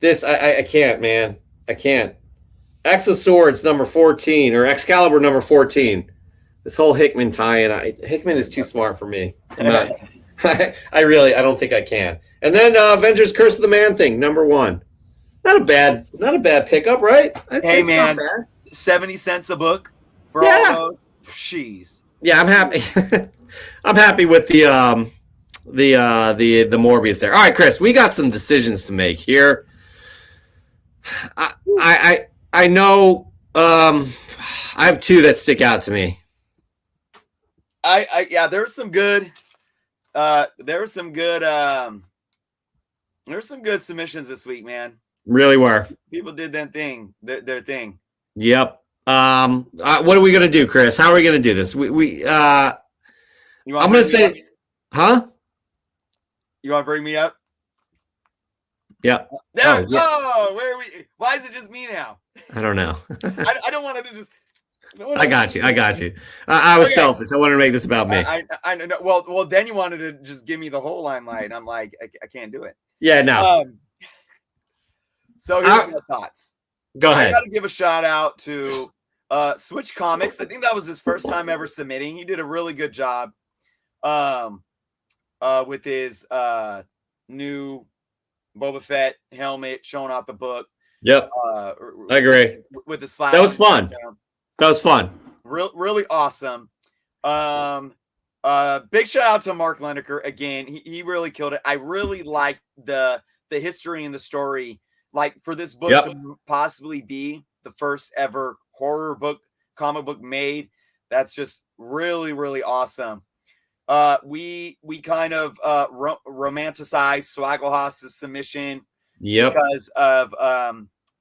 this. I can't, man. I can't. X of Swords number 14, or Excalibur number 14. This whole Hickman tie-in. Hickman is too smart for me. I don't think I can. And then Avengers Curse of the Man-Thing number 1. Not a bad pickup, right? Hey man, 70 cents a book for all those. Jeez. Yeah, I'm happy. I'm happy with the Morbius there. All right, Chris, we got some decisions to make here. I know I have 2 that stick out to me. There's some good submissions this week, man. Really were. People did their thing. Yep. What are we gonna do, Chris? How are we gonna do this? I'm gonna say, huh? You want to bring me up? Yeah. There. Oh, where are we? Why is it just me now? I don't know. I don't want to just. I got you. I was selfish. I wanted to make this about me. I know. Well, then you wanted to just give me the whole limelight. I'm like, I can't do it. Yeah, no. So here's my thoughts. Go ahead. I got to give a shout out to Switch Comics. I think that was his first time ever submitting. He did a really good job with his new Boba Fett helmet showing off the book. Yep. I agree. With the slap. That was fun. That was fun. Really awesome. Big shout out to Mark Leneker again. He really killed it. I really like the history and the story. Like for this book to possibly be the first ever horror book, comic book made. That's just really, really awesome. We kind of romanticized Swagglehost's submission because of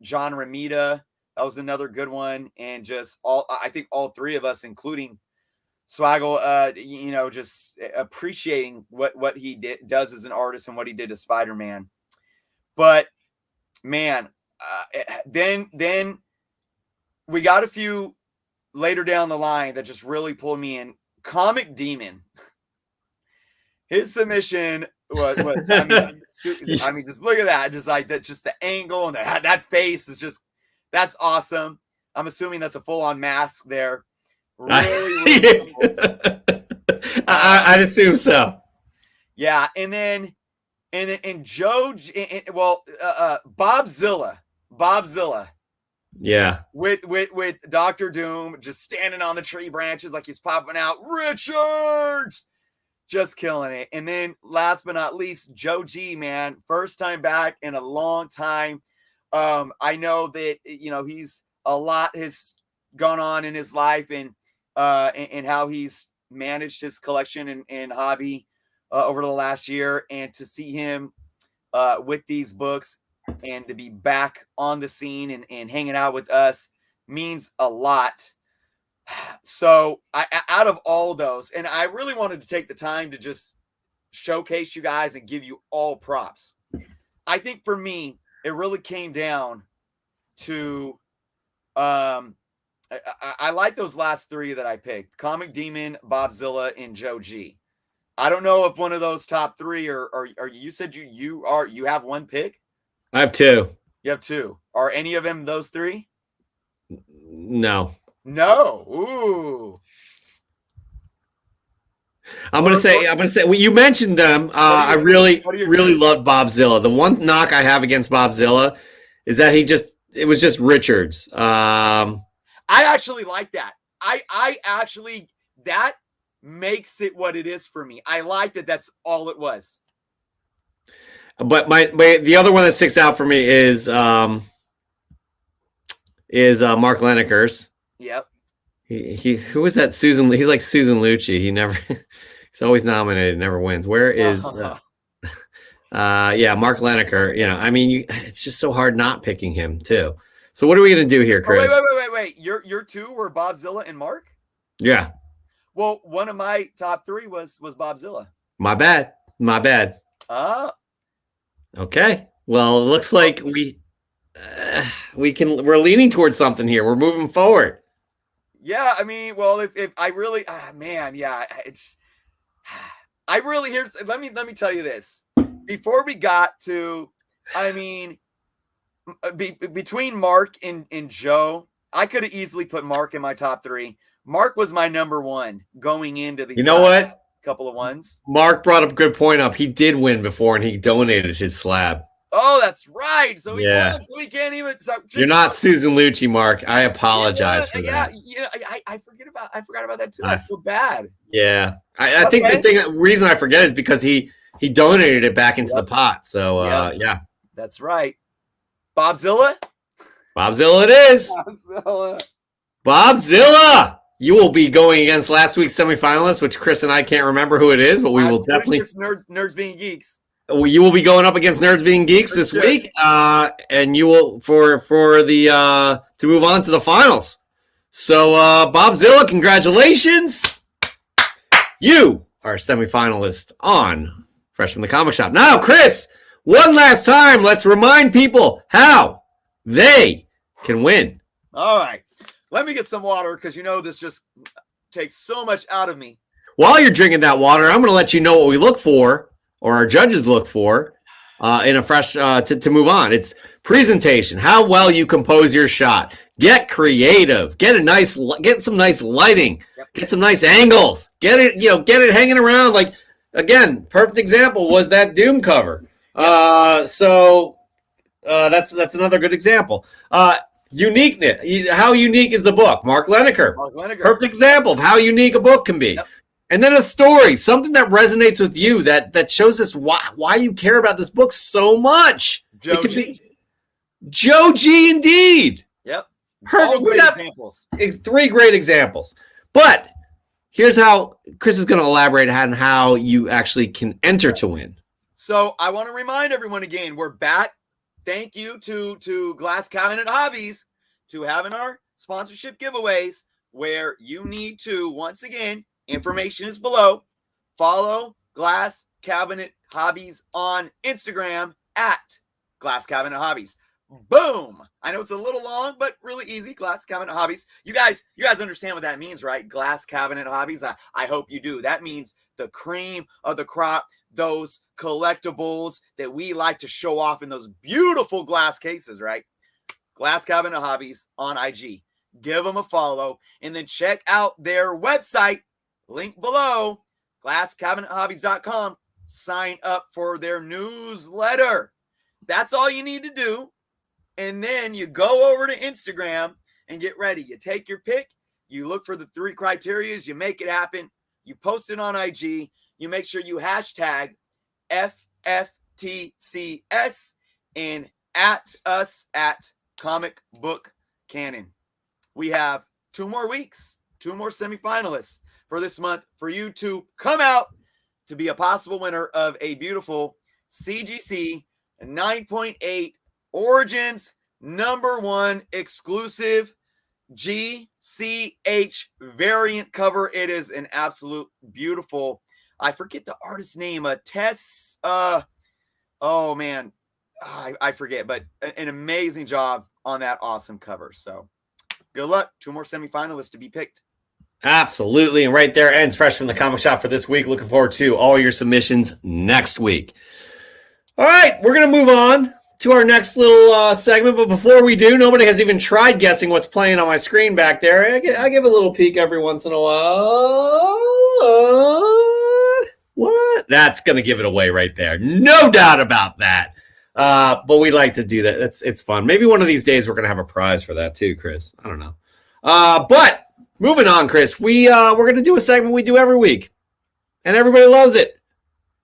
John Romita. That was another good one. And just I think all three of us, including Swaggle, just appreciating what he does as an artist and what he did to Spider-Man. But man, then we got a few later down the line that just really pulled me in. Comic Demon. His submission was I mean, just look at that. Just like that, just the angle and that face is just, that's awesome. I'm assuming that's a full-on mask there. Really cool. I'd assume so. Yeah, and Joe, Bobzilla. Yeah. With Dr. Doom just standing on the tree branches like he's popping out. Richards just killing it. And then last but not least, Joe G, man, first time back in a long time. I know that he's a lot has gone on in his life and how he's managed his collection and hobby over the last year, and to see him with these books and to be back on the scene and hanging out with us means a lot. So out of all those, and I really wanted to take the time to just showcase you guys and give you all props. I think for me, it really came down to, I like those last three that I picked: Comic Demon, Bobzilla, and Joe G. I don't know if one of those top three or you said you have one pick. I have two. You have two. Are any of them those three? No. Ooh. I'm gonna say. Well, you mentioned them. I really loved Bobzilla. The one knock I have against Bobzilla is that it was just Richards. I actually like that. I actually, that makes it what it is for me. I like that. That's all it was. But the other one that sticks out for me is Mark Leneker's. Yep. Who was that? Susan. He's like Susan Lucci. He's always nominated, never wins. Where is Mark Leneker? It's just so hard not picking him too. So what are we gonna do here, Chris? Wait. Your two were Bobzilla and Mark? Yeah. Well, one of my top three was Bobzilla. My bad. Okay. Well, it looks like we're leaning towards something here. We're moving forward. Yeah, I mean, well, if I really, let me tell you this. Before we got to, between Mark and Joe, I could have easily put Mark in my top three. Mark was my number one going into these. You know what? Couple of ones. Mark brought up a good point up. He did win before, and he donated his slab. Oh, that's right. So he won, so he can't even. You're not Susan Lucci, Mark. I apologize for that. Yeah, I forgot about that too. I feel bad. Yeah, I think the reason I forget is because he donated it back into the pot. So yeah, that's right. Bobzilla it is. Bobzilla. You will be going against last week's semifinalist, which Chris and I can't remember who it is, but we will definitely. It's Nerds Being Geeks. You will be going up against Nerds Being Geeks this week, and you will for the to move on to the finals. So, Bobzilla, congratulations! You are a semifinalist on Fresh from the Comic Shop. Now, Chris, one last time, let's remind people how they can win. All right. Let me get some water because this just takes so much out of me. While you're drinking that water, I'm going to let you know what we look for, or our judges look for, in a fresh to move on. It's presentation, how well you compose your shot. Get creative. Get some nice lighting. Get some nice angles. Get it hanging around. Like, again, perfect example was that Doom cover. So that's another good example. Uniqueness. How unique is the book? Mark Leneker. Perfect example of how unique a book can be. Yep. And then a story, something that resonates with you, that shows us why you care about this book so much. Joe G. Joe G, indeed. Yep. All great examples. 3 great examples. But here's how Chris is going to elaborate on how you actually can enter to win. So I want to remind everyone again, we're back. Thank you to Glass Cabinet Hobbies to having our sponsorship giveaways, where you need to, once again, information is below. Follow Glass Cabinet Hobbies on Instagram at Glass Cabinet Hobbies. Boom! I know it's a little long, but really easy. Glass Cabinet Hobbies. You guys understand what that means, right? Glass Cabinet Hobbies. I hope you do. That means the cream of the crop, those collectibles that we like to show off in those beautiful glass cases, right? Glass Cabinet Hobbies on IG. Give them a follow, and then check out their website, link below, glasscabinethobbies.com. Sign up for their newsletter. That's all you need to do. And then you go over to Instagram and get ready. You take your pick. You look for the 3 criteria. You make it happen. You post it on IG. You make sure you hashtag FFTCS and at us at Comic Book Canon. We have 2 more weeks, 2 more semifinalists for this month for you to come out to be a possible winner of a beautiful CGC 9.8 Origins #1 exclusive GCH variant cover. It is an absolute beautiful, I forget the artist's name, Tess, oh man, I forget, but an amazing job on that awesome cover. So good luck. 2 more semifinalists to be picked. Absolutely. And right there ends Fresh from the Comic Shop for this week. Looking forward to all your submissions next week. All right, we're going to move on to our next little segment. But before we do, nobody has even tried guessing what's playing on my screen back there. I give a little peek every once in a while. What? That's going to give it away right there. No doubt about that. But we like to do that. It's fun. Maybe one of these days we're going to have a prize for that too, Chris. I don't know. But moving on, Chris, we're going to do a segment we do every week. And everybody loves it.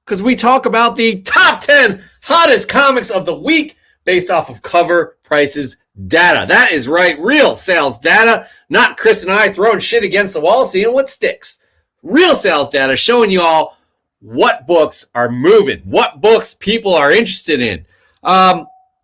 Because we talk about the top 10 hottest comics of the week based off of cover prices data. That is right. Real sales data. Not Chris and I throwing shit against the wall, seeing what sticks. Real sales data showing you all what books are moving, what books people are interested in.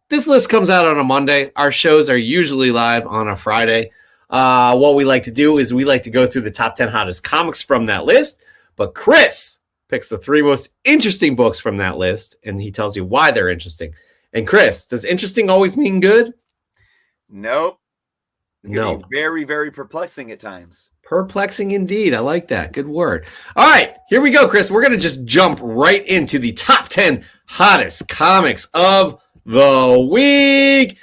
This list comes out on a Monday. Our shows are usually live on a Friday. What we like to do is we like to go through the top 10 hottest comics from that list. But Chris picks the 3 most interesting books from that list, and he tells you why they're interesting. And Chris, does interesting always mean good? Nope. No. Very, very perplexing at times. Perplexing indeed. I like that. Good word. All right, here we go, Chris. We're going to just jump right into the top 10 hottest comics of the week.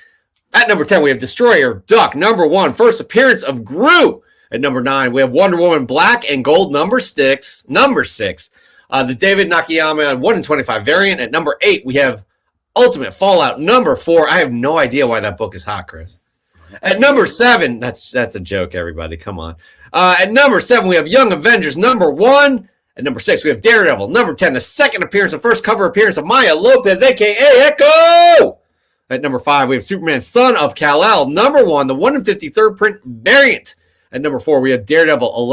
At number 10, we have Destroyer Duck. Number 1, first appearance of Gru. At number 9, we have Wonder Woman Black and Gold number 6. The David Nakayama 1 in 25 variant. At number 8, we have Ultimate Fallout number 4. I have no idea why that book is hot, Chris. At number 7, that's a joke, everybody. Come on. At number 7, we have Young Avengers number 1. At number 6, we have Daredevil. Number 10, the second appearance, the first cover appearance of Maya Lopez, a.k.a. Echo. At number 5, we have Superman, Son of Kal-El. Number 1, the 1 in 53rd print variant. At number 4, we have Daredevil,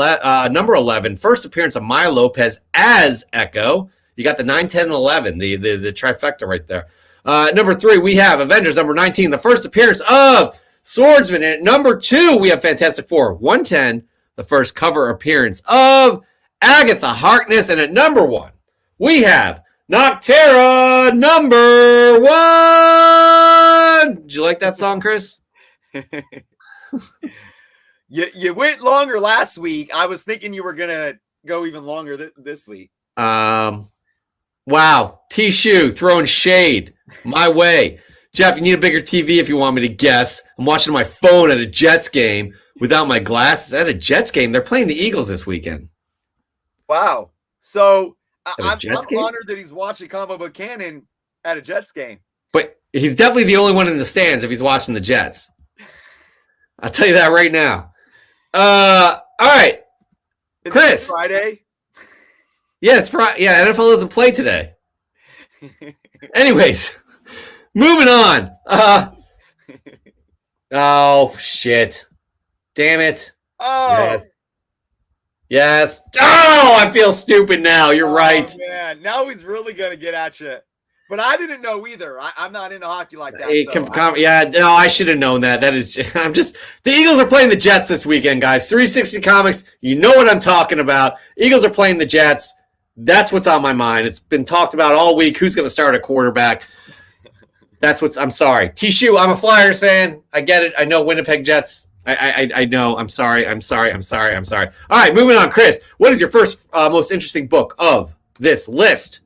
number 11, first appearance of Maya Lopez as Echo. You got the 9, 10, and 11, the trifecta right there. At number 3, we have Avengers number 19, the first appearance of Swordsman. And at number 2, we have Fantastic Four 110, the first cover appearance of Agatha Harkness. And at number 1, we have Noctera number 1. Did you like that song, Chris? You went longer last week. I was thinking you were going to go even longer this week. Wow. T-Shoe throwing shade my way. Jeff, you need a bigger TV if you want me to guess. I'm watching my phone at a Jets game without my glasses. At a Jets game, they're playing the Eagles this weekend. Wow. So I'm game? honored that he's watching Combo Buchanan at a Jets game. But he's definitely the only one in the stands if he's watching the Jets. I'll tell you that right now. All right. Is Chris. it Friday? Yeah, it's Friday. Yeah, NFL doesn't play today. Anyways, moving on. Oh, shit. Damn it. Oh. Yes. Oh, I feel stupid now. You're right. Man, now he's really going to get at you. But I didn't know either. I'm not into hockey like that. I should have known that. The Eagles are playing the Jets this weekend, guys. 360 Comics, you know what I'm talking about. Eagles are playing the Jets. That's what's on my mind. It's been talked about all week. Who's going to start a quarterback? I'm sorry. T-Shoe, I'm a Flyers fan. I get it. I know Winnipeg Jets. I know. I'm sorry. All right, moving on. Chris, what is your first most interesting book of this list?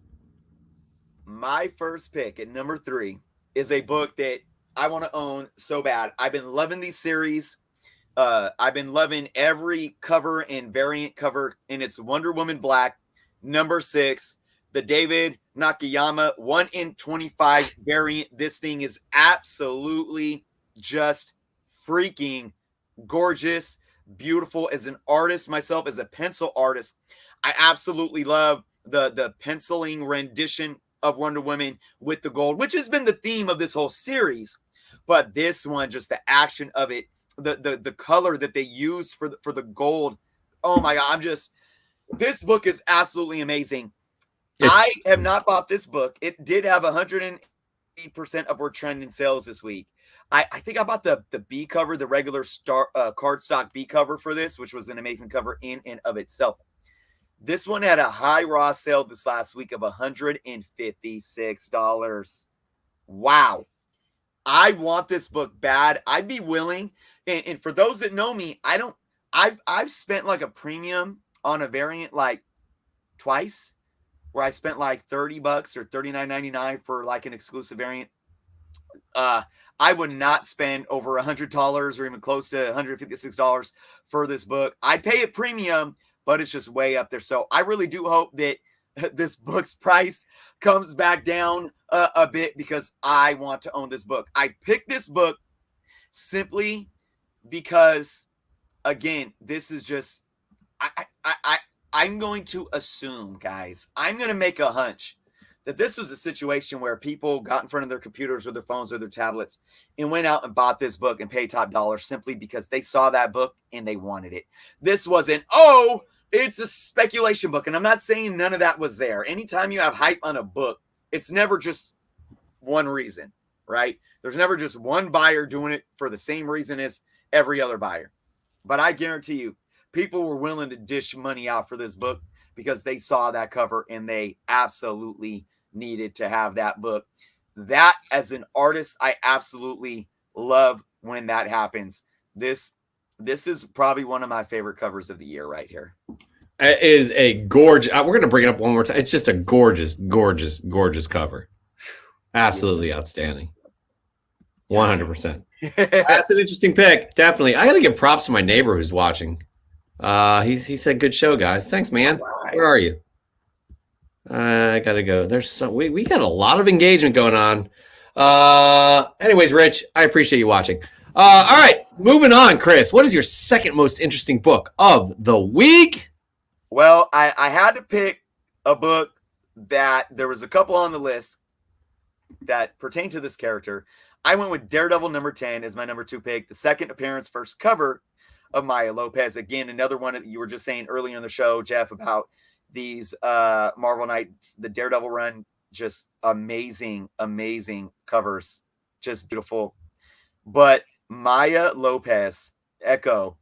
My first pick at number 3 is a book that I want to own so bad. I've been loving these series. I've been loving every cover and variant cover, and it's Wonder Woman Black, number 6, the David Nakayama 1 in 25 variant. This thing is absolutely just freaking gorgeous, beautiful. As an artist myself, as a pencil artist, I absolutely love the penciling rendition of Wonder Woman with the gold, which has been the theme of this whole series. But this one, just the action of it, the color that they used for the gold. Oh my God, this book is absolutely amazing. I have not bought this book. It did have 108% upward trend in sales this week. I think I bought the B cover, the regular cardstock B cover for this, which was an amazing cover in and of itself. This one had a high raw sale this last week of $156. Wow. I want this book bad. I'd be willing. And for those that know me, I've spent like a premium on a variant like twice, where I spent like $30 or $39.99 for like an exclusive variant. I would not spend over $100 or even close to $156 for this book. I'd pay a premium, but it's just way up there. So I really do hope that this book's price comes back down a bit, because I want to own this book. I picked this book simply because, again, this is just, I'm going to assume, guys, I'm going to make a hunch that this was a situation where people got in front of their computers or their phones or their tablets and went out and bought this book and paid top dollar simply because they saw that book and they wanted it. This wasn't, it's a speculation book. And I'm not saying none of that was there. Anytime you have hype on a book, it's never just one reason, right? There's never just one buyer doing it for the same reason as every other buyer. But I guarantee you, people were willing to dish money out for this book because they saw that cover and they absolutely needed to have that book. That, as an artist, I absolutely love when that happens. This is probably one of my favorite covers of the year right here. It is a gorgeous. We're going to bring it up one more time. It's just a gorgeous, gorgeous, gorgeous cover. Absolutely outstanding. 100%. That's an interesting pick. Definitely. I got to give props to my neighbor who's watching. He said, "Good show, guys." Thanks, man. Right. Where are you? I gotta go. We got a lot of engagement going on. Anyways, Rich, I appreciate you watching. All right, moving on. Chris, what is your second most interesting book of the week? Well, I had to pick a book that there was a couple on the list that pertain to this character. I went with Daredevil number 10 as my number 2 pick. The second appearance, first cover of Maya Lopez. Again, another one that you were just saying earlier in the show, Jeff, about these Marvel Knights, the Daredevil run. Just amazing, amazing covers. Just beautiful. But Maya Lopez, Echo,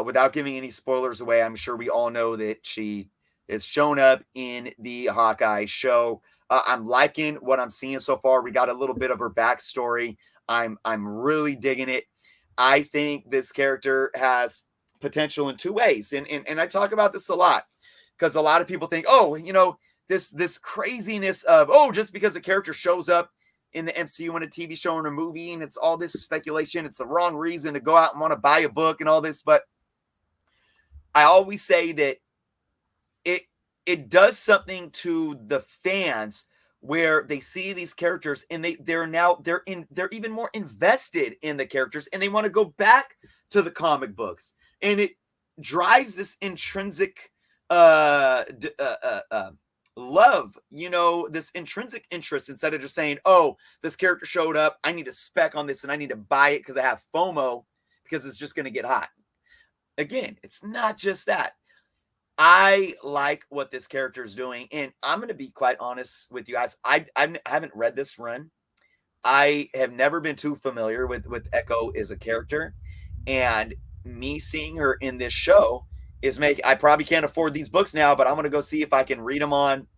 without giving any spoilers away, I'm sure we all know that she is shown up in the Hawkeye show. I'm liking what I'm seeing so far. We got a little bit of her backstory. I'm really digging it. I think this character has potential in 2 ways. And I talk about this a lot because a lot of people think, this craziness of, oh, just because a character shows up in the MCU in a TV show or a movie and it's all this speculation, it's the wrong reason to go out and want to buy a book and all this. But I always say that it does something to the fans where they see these characters and they're even more invested in the characters and they want to go back to the comic books, and it drives this intrinsic love, this intrinsic interest, instead of just saying, oh, this character showed up, I need to spec on this and I need to buy it because I have FOMO because it's just going to get hot. Again, it's not just that. I like what this character is doing, and I'm going to be quite honest with you guys. I haven't read this run. I have never been too familiar with Echo as a character, and me seeing her in this show is I probably can't afford these books now, but I'm going to go see if I can read them on,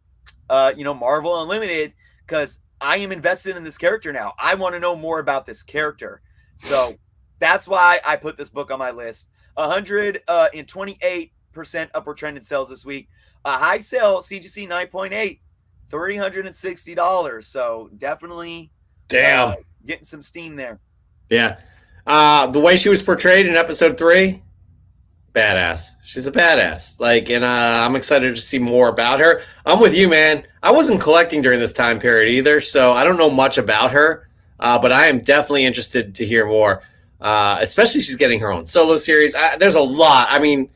Marvel Unlimited, because I am invested in this character now. I want to know more about this character. So that's why I put this book on my list. 128% upward trend in sales this week. A high sale, CGC 9.8, $360. So definitely getting some steam there. Yeah. The way she was portrayed in episode 3, badass. She's a badass. And I'm excited to see more about her. I'm with you, man. I wasn't collecting during this time period either, so I don't know much about her, but I am definitely interested to hear more. Especially she's getting her own solo series. There's a lot. I mean,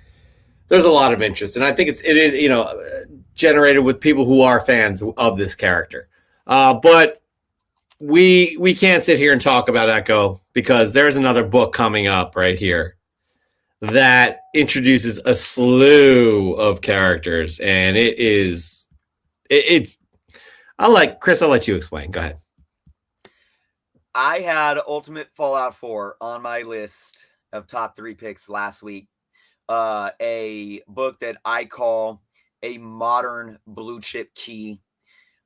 there's a lot of interest, and I think it is generated with people who are fans of this character. But we can't sit here and talk about Echo because there's another book coming up right here that introduces a slew of characters, and it's. Chris, I'll let you explain. Go ahead. I had Ultimate Fallout 4 on my list of top 3 picks last week. A book that I call a modern blue chip key.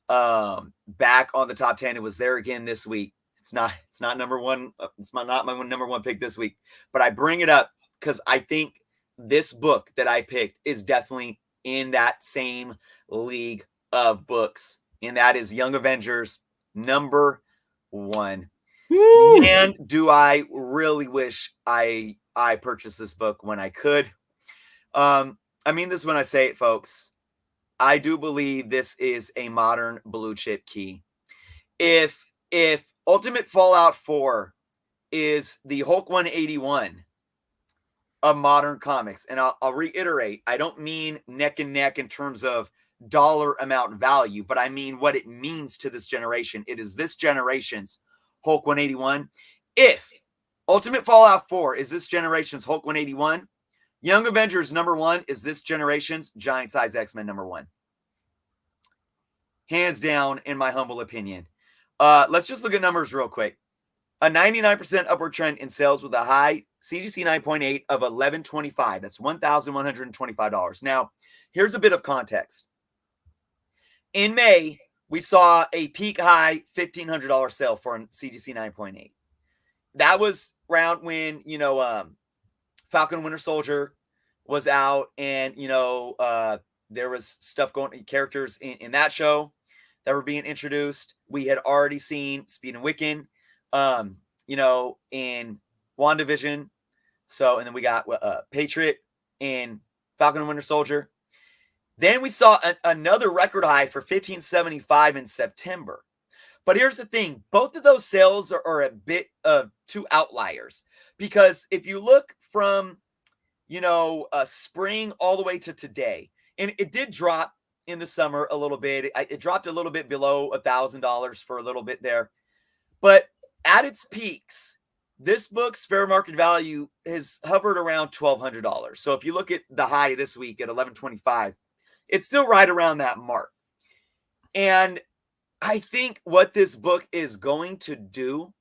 Back on the top 10. It was there again this week. It's not number one. It's not my number one pick this week, but I bring it up because I think this book that I picked is definitely in that same league of books, and that is Young Avengers number 1. Woo! And do I really wish I purchased this book when I could. I mean this when I say it, folks. I do believe this is a modern blue chip key. If Ultimate Fallout 4 is the Hulk 181 of modern comics, and I'll reiterate, I don't mean neck and neck in terms of dollar amount value, but I mean what it means to this generation. It is this generation's Hulk 181. If Ultimate Fallout 4 is this generation's Hulk 181, Young Avengers number 1 is this generation's Giant Size X-Men number 1. Hands down, in my humble opinion. Let's just look at numbers real quick. A 99% upward trend in sales with a high CGC 9.8 of $1,125. That's $1,125. Now, here's a bit of context. In May, we saw a peak high $1,500 sale for a CGC 9.8. That was around when, Falcon Winter Soldier was out, and, there was stuff going, characters in that show that were being introduced. We had already seen Speed and Wiccan, in Wanda Vision. So, and then we got Patriot in Falcon and Winter Soldier. Then we saw another record high for $1,575 in September. But here's the thing. Both of those sales are a bit of two outliers, because if you look from, spring all the way to today, and it did drop in the summer a little bit. It dropped a little bit below $1,000 for a little bit there. But at its peaks, this book's fair market value has hovered around $1,200. So if you look at the high this week at $1,125, it's still right around that mark. And I think what this book is going to do,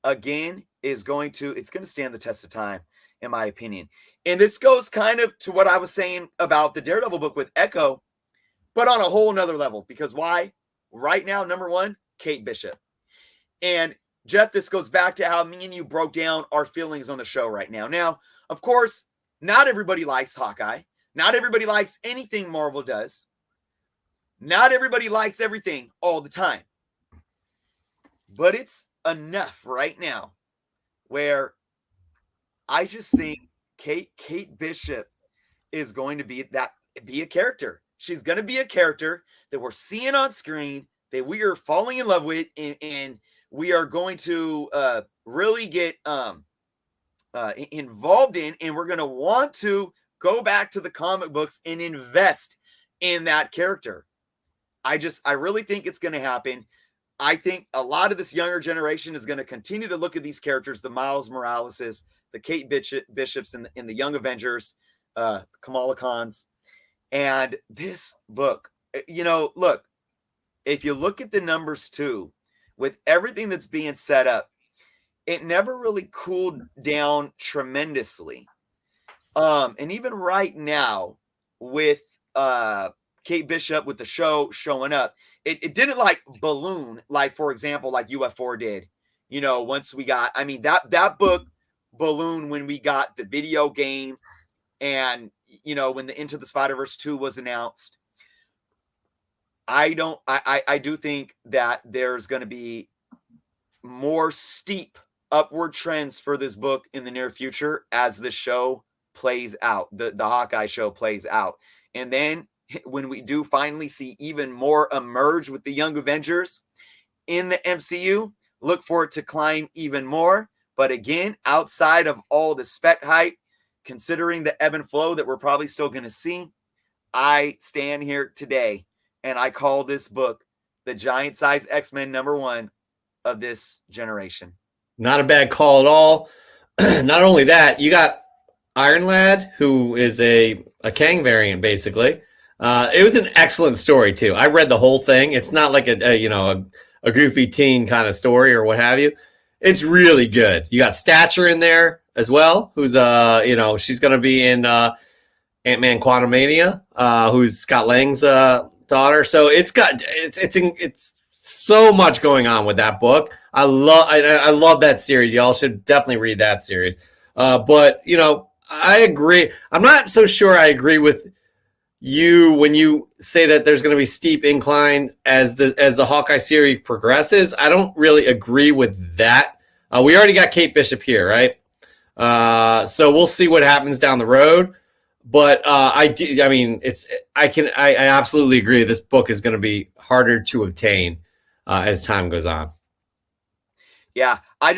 again, it's going to stand the test of time, in my opinion. And this goes kind of to what I was saying about the Daredevil book with Echo, but on a whole nother level. Because why? Right now, number 1, Kate Bishop. And Jeff, this goes back to how me and you broke down our feelings on the show right now. Now, of course, not everybody likes Hawkeye. Not everybody likes anything Marvel does. Not everybody likes everything all the time. But it's enough right now where I just think Kate Bishop is going to be a character. She's going to be a character that we're seeing on screen, that we are falling in love with, and we are going to really get involved in, and we're going to want to go back to the comic books and invest in that character. I really think it's going to happen. I think a lot of this younger generation is going to continue to look at these characters, the Miles Moraleses, the Kate Bishops in the Young Avengers, Kamala Khans. And this book, look, if you look at the numbers too, with everything that's being set up, it never really cooled down tremendously. And even right now with Kate Bishop with the show showing up, it didn't like balloon, like, for example, like UF4 did, once we got, that book balloon when we got the video game and, when the Into the Spider-Verse 2 was announced. I do think that there's going to be more steep upward trends for this book in the near future as the show plays out, the Hawkeye show plays out. And then when we do finally see even more emerge with the Young Avengers in the MCU, look for it to climb even more. But again, outside of all the spec hype, considering the ebb and flow that we're probably still going to see, I stand here today and I call this book the giant size X-Men #1 of this generation. Not a bad call at all. Not only that, you got Iron Lad, who is a Kang variant, basically. It was an excellent story, too. I read the whole thing. It's not like a goofy teen kind of story or what have you. It's really good. You got Stature in there as well, who's she's going to be in Ant-Man Quantumania, who's Scott Lang's daughter. So it's so much going on with that book. I love that series. Y'all should definitely read that series. But I agree. I'm not so sure I agree with you when you say that there's going to be steep incline as the Hawkeye series progresses. I don't really agree with that. We already got Kate Bishop here, right? So we'll see what happens down the road. But I absolutely agree. This book is going to be harder to obtain as time goes on. Yeah, I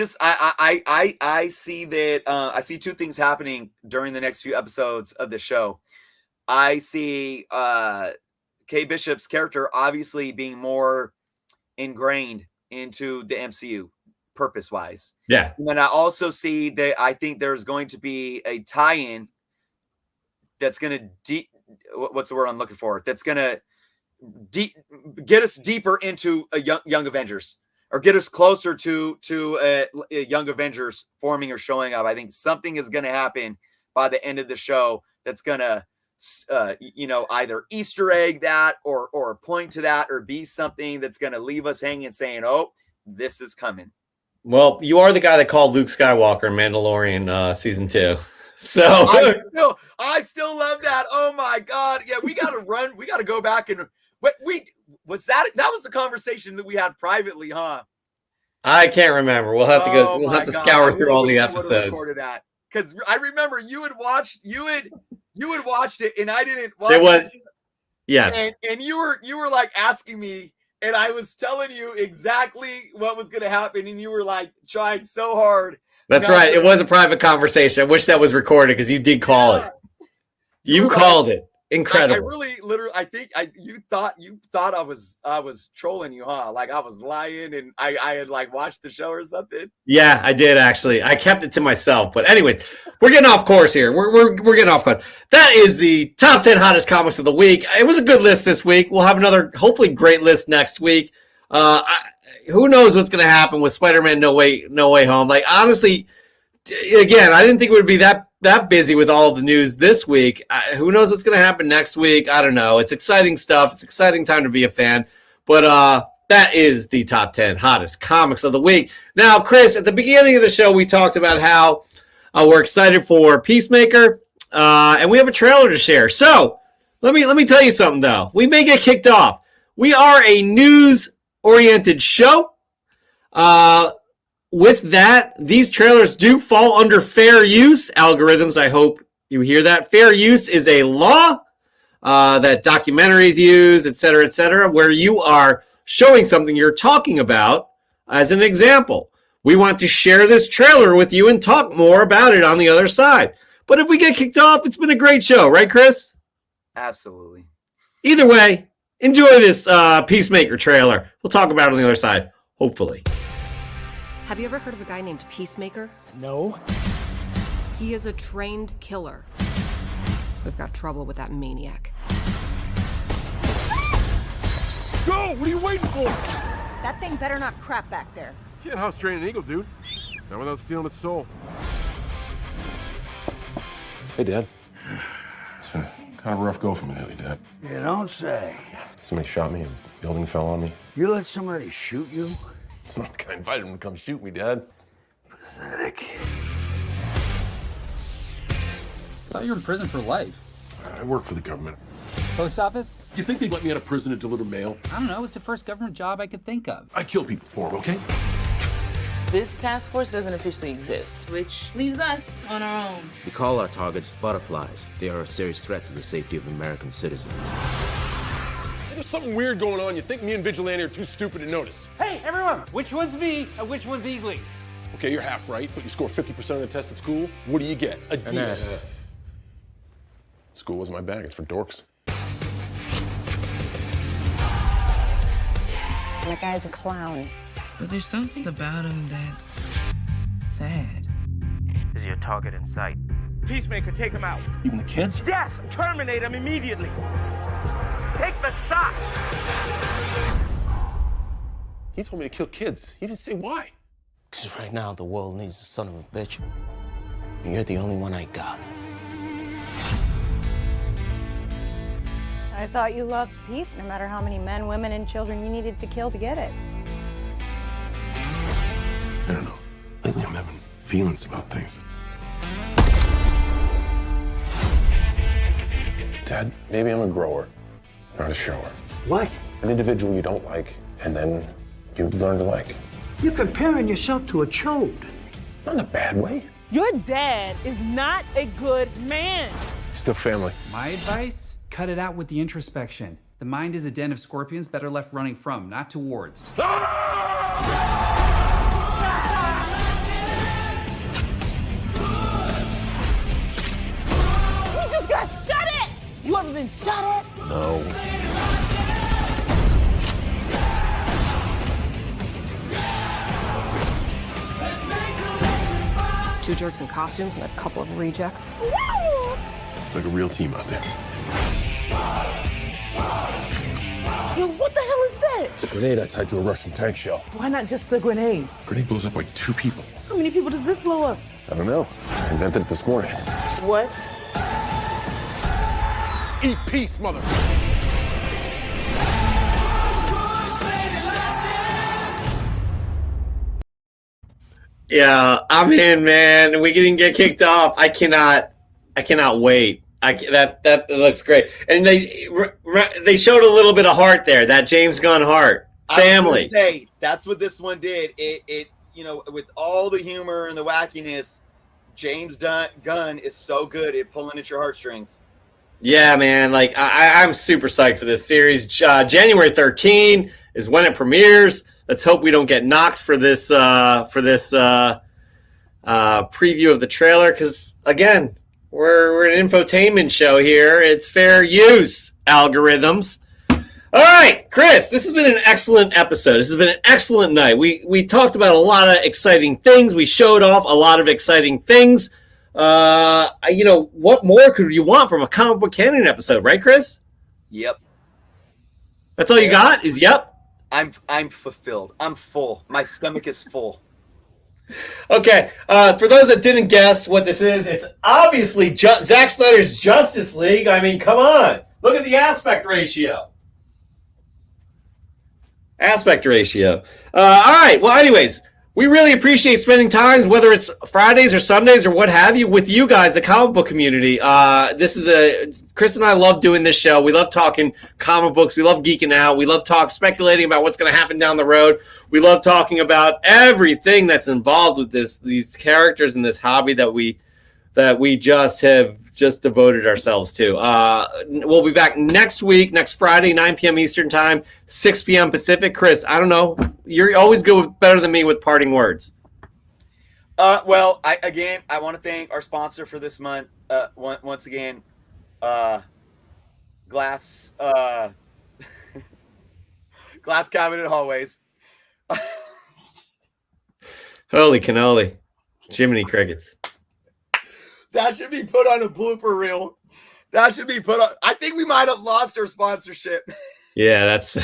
see that. I see two things happening during the next few episodes of the show. I see Kate Bishop's character obviously being more ingrained into the MCU purpose-wise. Yeah. And then I also see that I think there's going to be a tie-in that's going to what's the word I'm looking for? That's going to get us deeper into a young Avengers, or get us closer to a Young Avengers forming or showing up. I think something is going to happen by the end of the show that's going to either Easter egg that or point to that, or be something that's going to leave us hanging saying, oh, this is coming. Well, you are the guy that called Luke Skywalker in Mandalorian season 2. So I still love that. Oh my God. Yeah, we got to run. We got to go back and that was the conversation that we had privately, huh? I can't remember. We'll have to go. We'll have to scour through all the episodes. That, because I remember you had watched it and I didn't watch it. Yes. And you were like asking me, and I was telling you exactly what was going to happen, and you were like trying so hard. That's right. It was a private conversation. I wish that was recorded because you did call it. You called it. Incredible. I really, literally, I think you thought I was trolling you, huh? Like I was lying, and I had like watched the show or something. Yeah, I did actually. I kept it to myself, but anyways, we're getting off course here. We're getting off course. That is the top 10 hottest comics of the week. It was a good list this week. We'll have another hopefully great list next week. Who knows what's going to happen with Spider-Man No Way Home? Like honestly, again, I didn't think it would be that busy with all of the news this week. Who knows what's going to happen next week? I don't know. It's exciting stuff. It's exciting time to be a fan. But that is the top 10 hottest comics of the week. Now, Chris, at the beginning of the show, we talked about how we're excited for Peacemaker, and we have a trailer to share. So let me tell you something, though. We may get kicked off, We are a news-oriented show. With that, these trailers do fall under fair use. Algorithms, I hope you hear that. Fair use is a law that documentaries use, et cetera, where you are showing something you're talking about as an example. We want to share this trailer with you and talk more about it on the other side. But if we get kicked off, it's been a great show, right, Chris? Absolutely. Either way, enjoy this Peacemaker trailer. We'll talk about it on the other side, hopefully. Have you ever heard of a guy named Peacemaker? No. He is a trained killer. We've got trouble with that maniac. Go! What are you waiting for? That thing better not crap back there. Can't house train an eagle, dude. Not without stealing its soul. Hey, Dad. It's been kind of a rough go for me lately, Dad. You don't say. Somebody shot me and a building fell on me. You let somebody shoot you? It's not the guy invited him to come shoot me, Dad. Pathetic. I thought you were in prison for life. I work for the government. Post office? You think they'd let me out of prison to deliver mail? I don't know. It's the first government job I could think of. I kill people for it, okay? This task force doesn't officially exist, which leaves us on our own. We call our targets butterflies. They are a serious threat to the safety of American citizens. There's something weird going on. You think me and Vigilante are too stupid to notice. Hey, everyone! Which one's me and which one's Eagly? Okay, you're half right, but you score 50% on the test at school. What do you get? A D. School wasn't my bag. It's for dorks. That guy's a clown. But there's something about him that's sad. Is your target in sight? Peacemaker, take him out. Even the kids? Yes, terminate him immediately. Take the shot. He told me to kill kids. He didn't say why. Because right now the world needs a son of a bitch. And you're the only one I got. I thought you loved peace, no matter how many men, women, and children you needed to kill to get it. I don't know. Lately I'm having feelings about things. Dad, maybe I'm a grower, not a shower. What? An individual you don't like, and then you learn to like. You're comparing yourself to a chode. Not in a bad way. Your dad is not a good man. Still family. My advice? Cut it out with the introspection. The mind is a den of scorpions better left running from, not towards. You just got shot at! You ever been shot at? No. Two jerks in costumes and a couple of rejects. It's like a real team out there. Yo, what the hell is that? It's a grenade I tied to a Russian tank shell. Why not just the grenade? Grenade blows up like 2 people. How many people does this blow up? I don't know. I invented it this morning. What? Eat peace, mother. Yeah, I'm in, man. We didn't get kicked off. I cannot wait. That looks great. And they showed a little bit of heart there. That James Gunn heart. Family. I was gonna say, that's what this one did. It with all the humor and the wackiness, James Gunn is so good at pulling at your heartstrings. Yeah, man. Like I'm super psyched for this series. January 13 is when it premieres. Let's hope we don't get knocked for this preview of the trailer, because again, we're an infotainment show here. It's fair use, algorithms. All right, Chris, this has been an excellent episode. This has been an excellent night. We talked about a lot of exciting things. We showed off a lot of exciting things. What more could you want from a comic book canon episode, right, Chris? Yep. That's all you got? Is yep? I'm fulfilled. I'm full. My stomach is full. Okay, for those that didn't guess what this is, it's obviously Zack Snyder's Justice League. I mean, come on. Look at the aspect ratio. All right, well, anyways, We really appreciate spending time, whether it's Fridays or Sundays or what have you, with you guys, the comic book community. Chris and I love doing this show. We love talking comic books. We love geeking out. We love speculating about what's going to happen down the road. We love talking about everything that's involved with these characters and this hobby that we just have devoted ourselves to. We'll be back next week, next Friday, 9 p.m. Eastern Time, 6 p.m. Pacific. Chris, I don't know. You're always good, better than me with parting words. Well, I want to thank our sponsor for this month. Once again, glass cabinet hallways. Holy cannoli. Jiminy crickets. That should be put on a blooper reel. That should be put on. I think we might have lost our sponsorship. Yeah, that's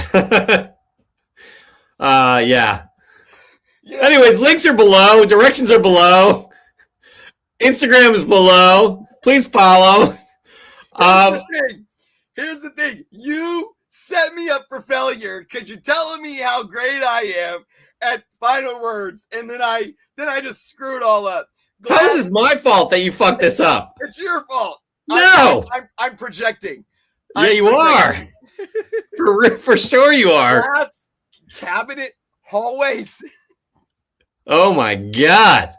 yeah. Anyways, links are below, directions are below. Instagram is below. Please follow. Here's the thing. You set me up for failure because you're telling me how great I am at final words, and then I just screw it all up. How is this my fault that you fucked this up? It's your fault. No, I'm projecting. Yeah, you are. For sure, you are. Glass cabinet hallways. Oh my god.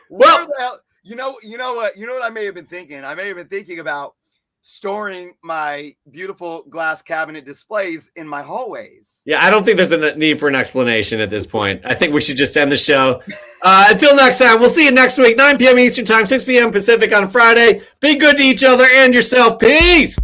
Well, the hell, you know what I may have been thinking. I may have been thinking about storing my beautiful glass cabinet displays in my hallways. Yeah, I don't think there's a need for an explanation at this point. I think we should just end the show. Until next time, we'll see you next week, 9 p.m. Eastern Time, 6 p.m. Pacific on Friday. Be good to each other and yourself. Peace.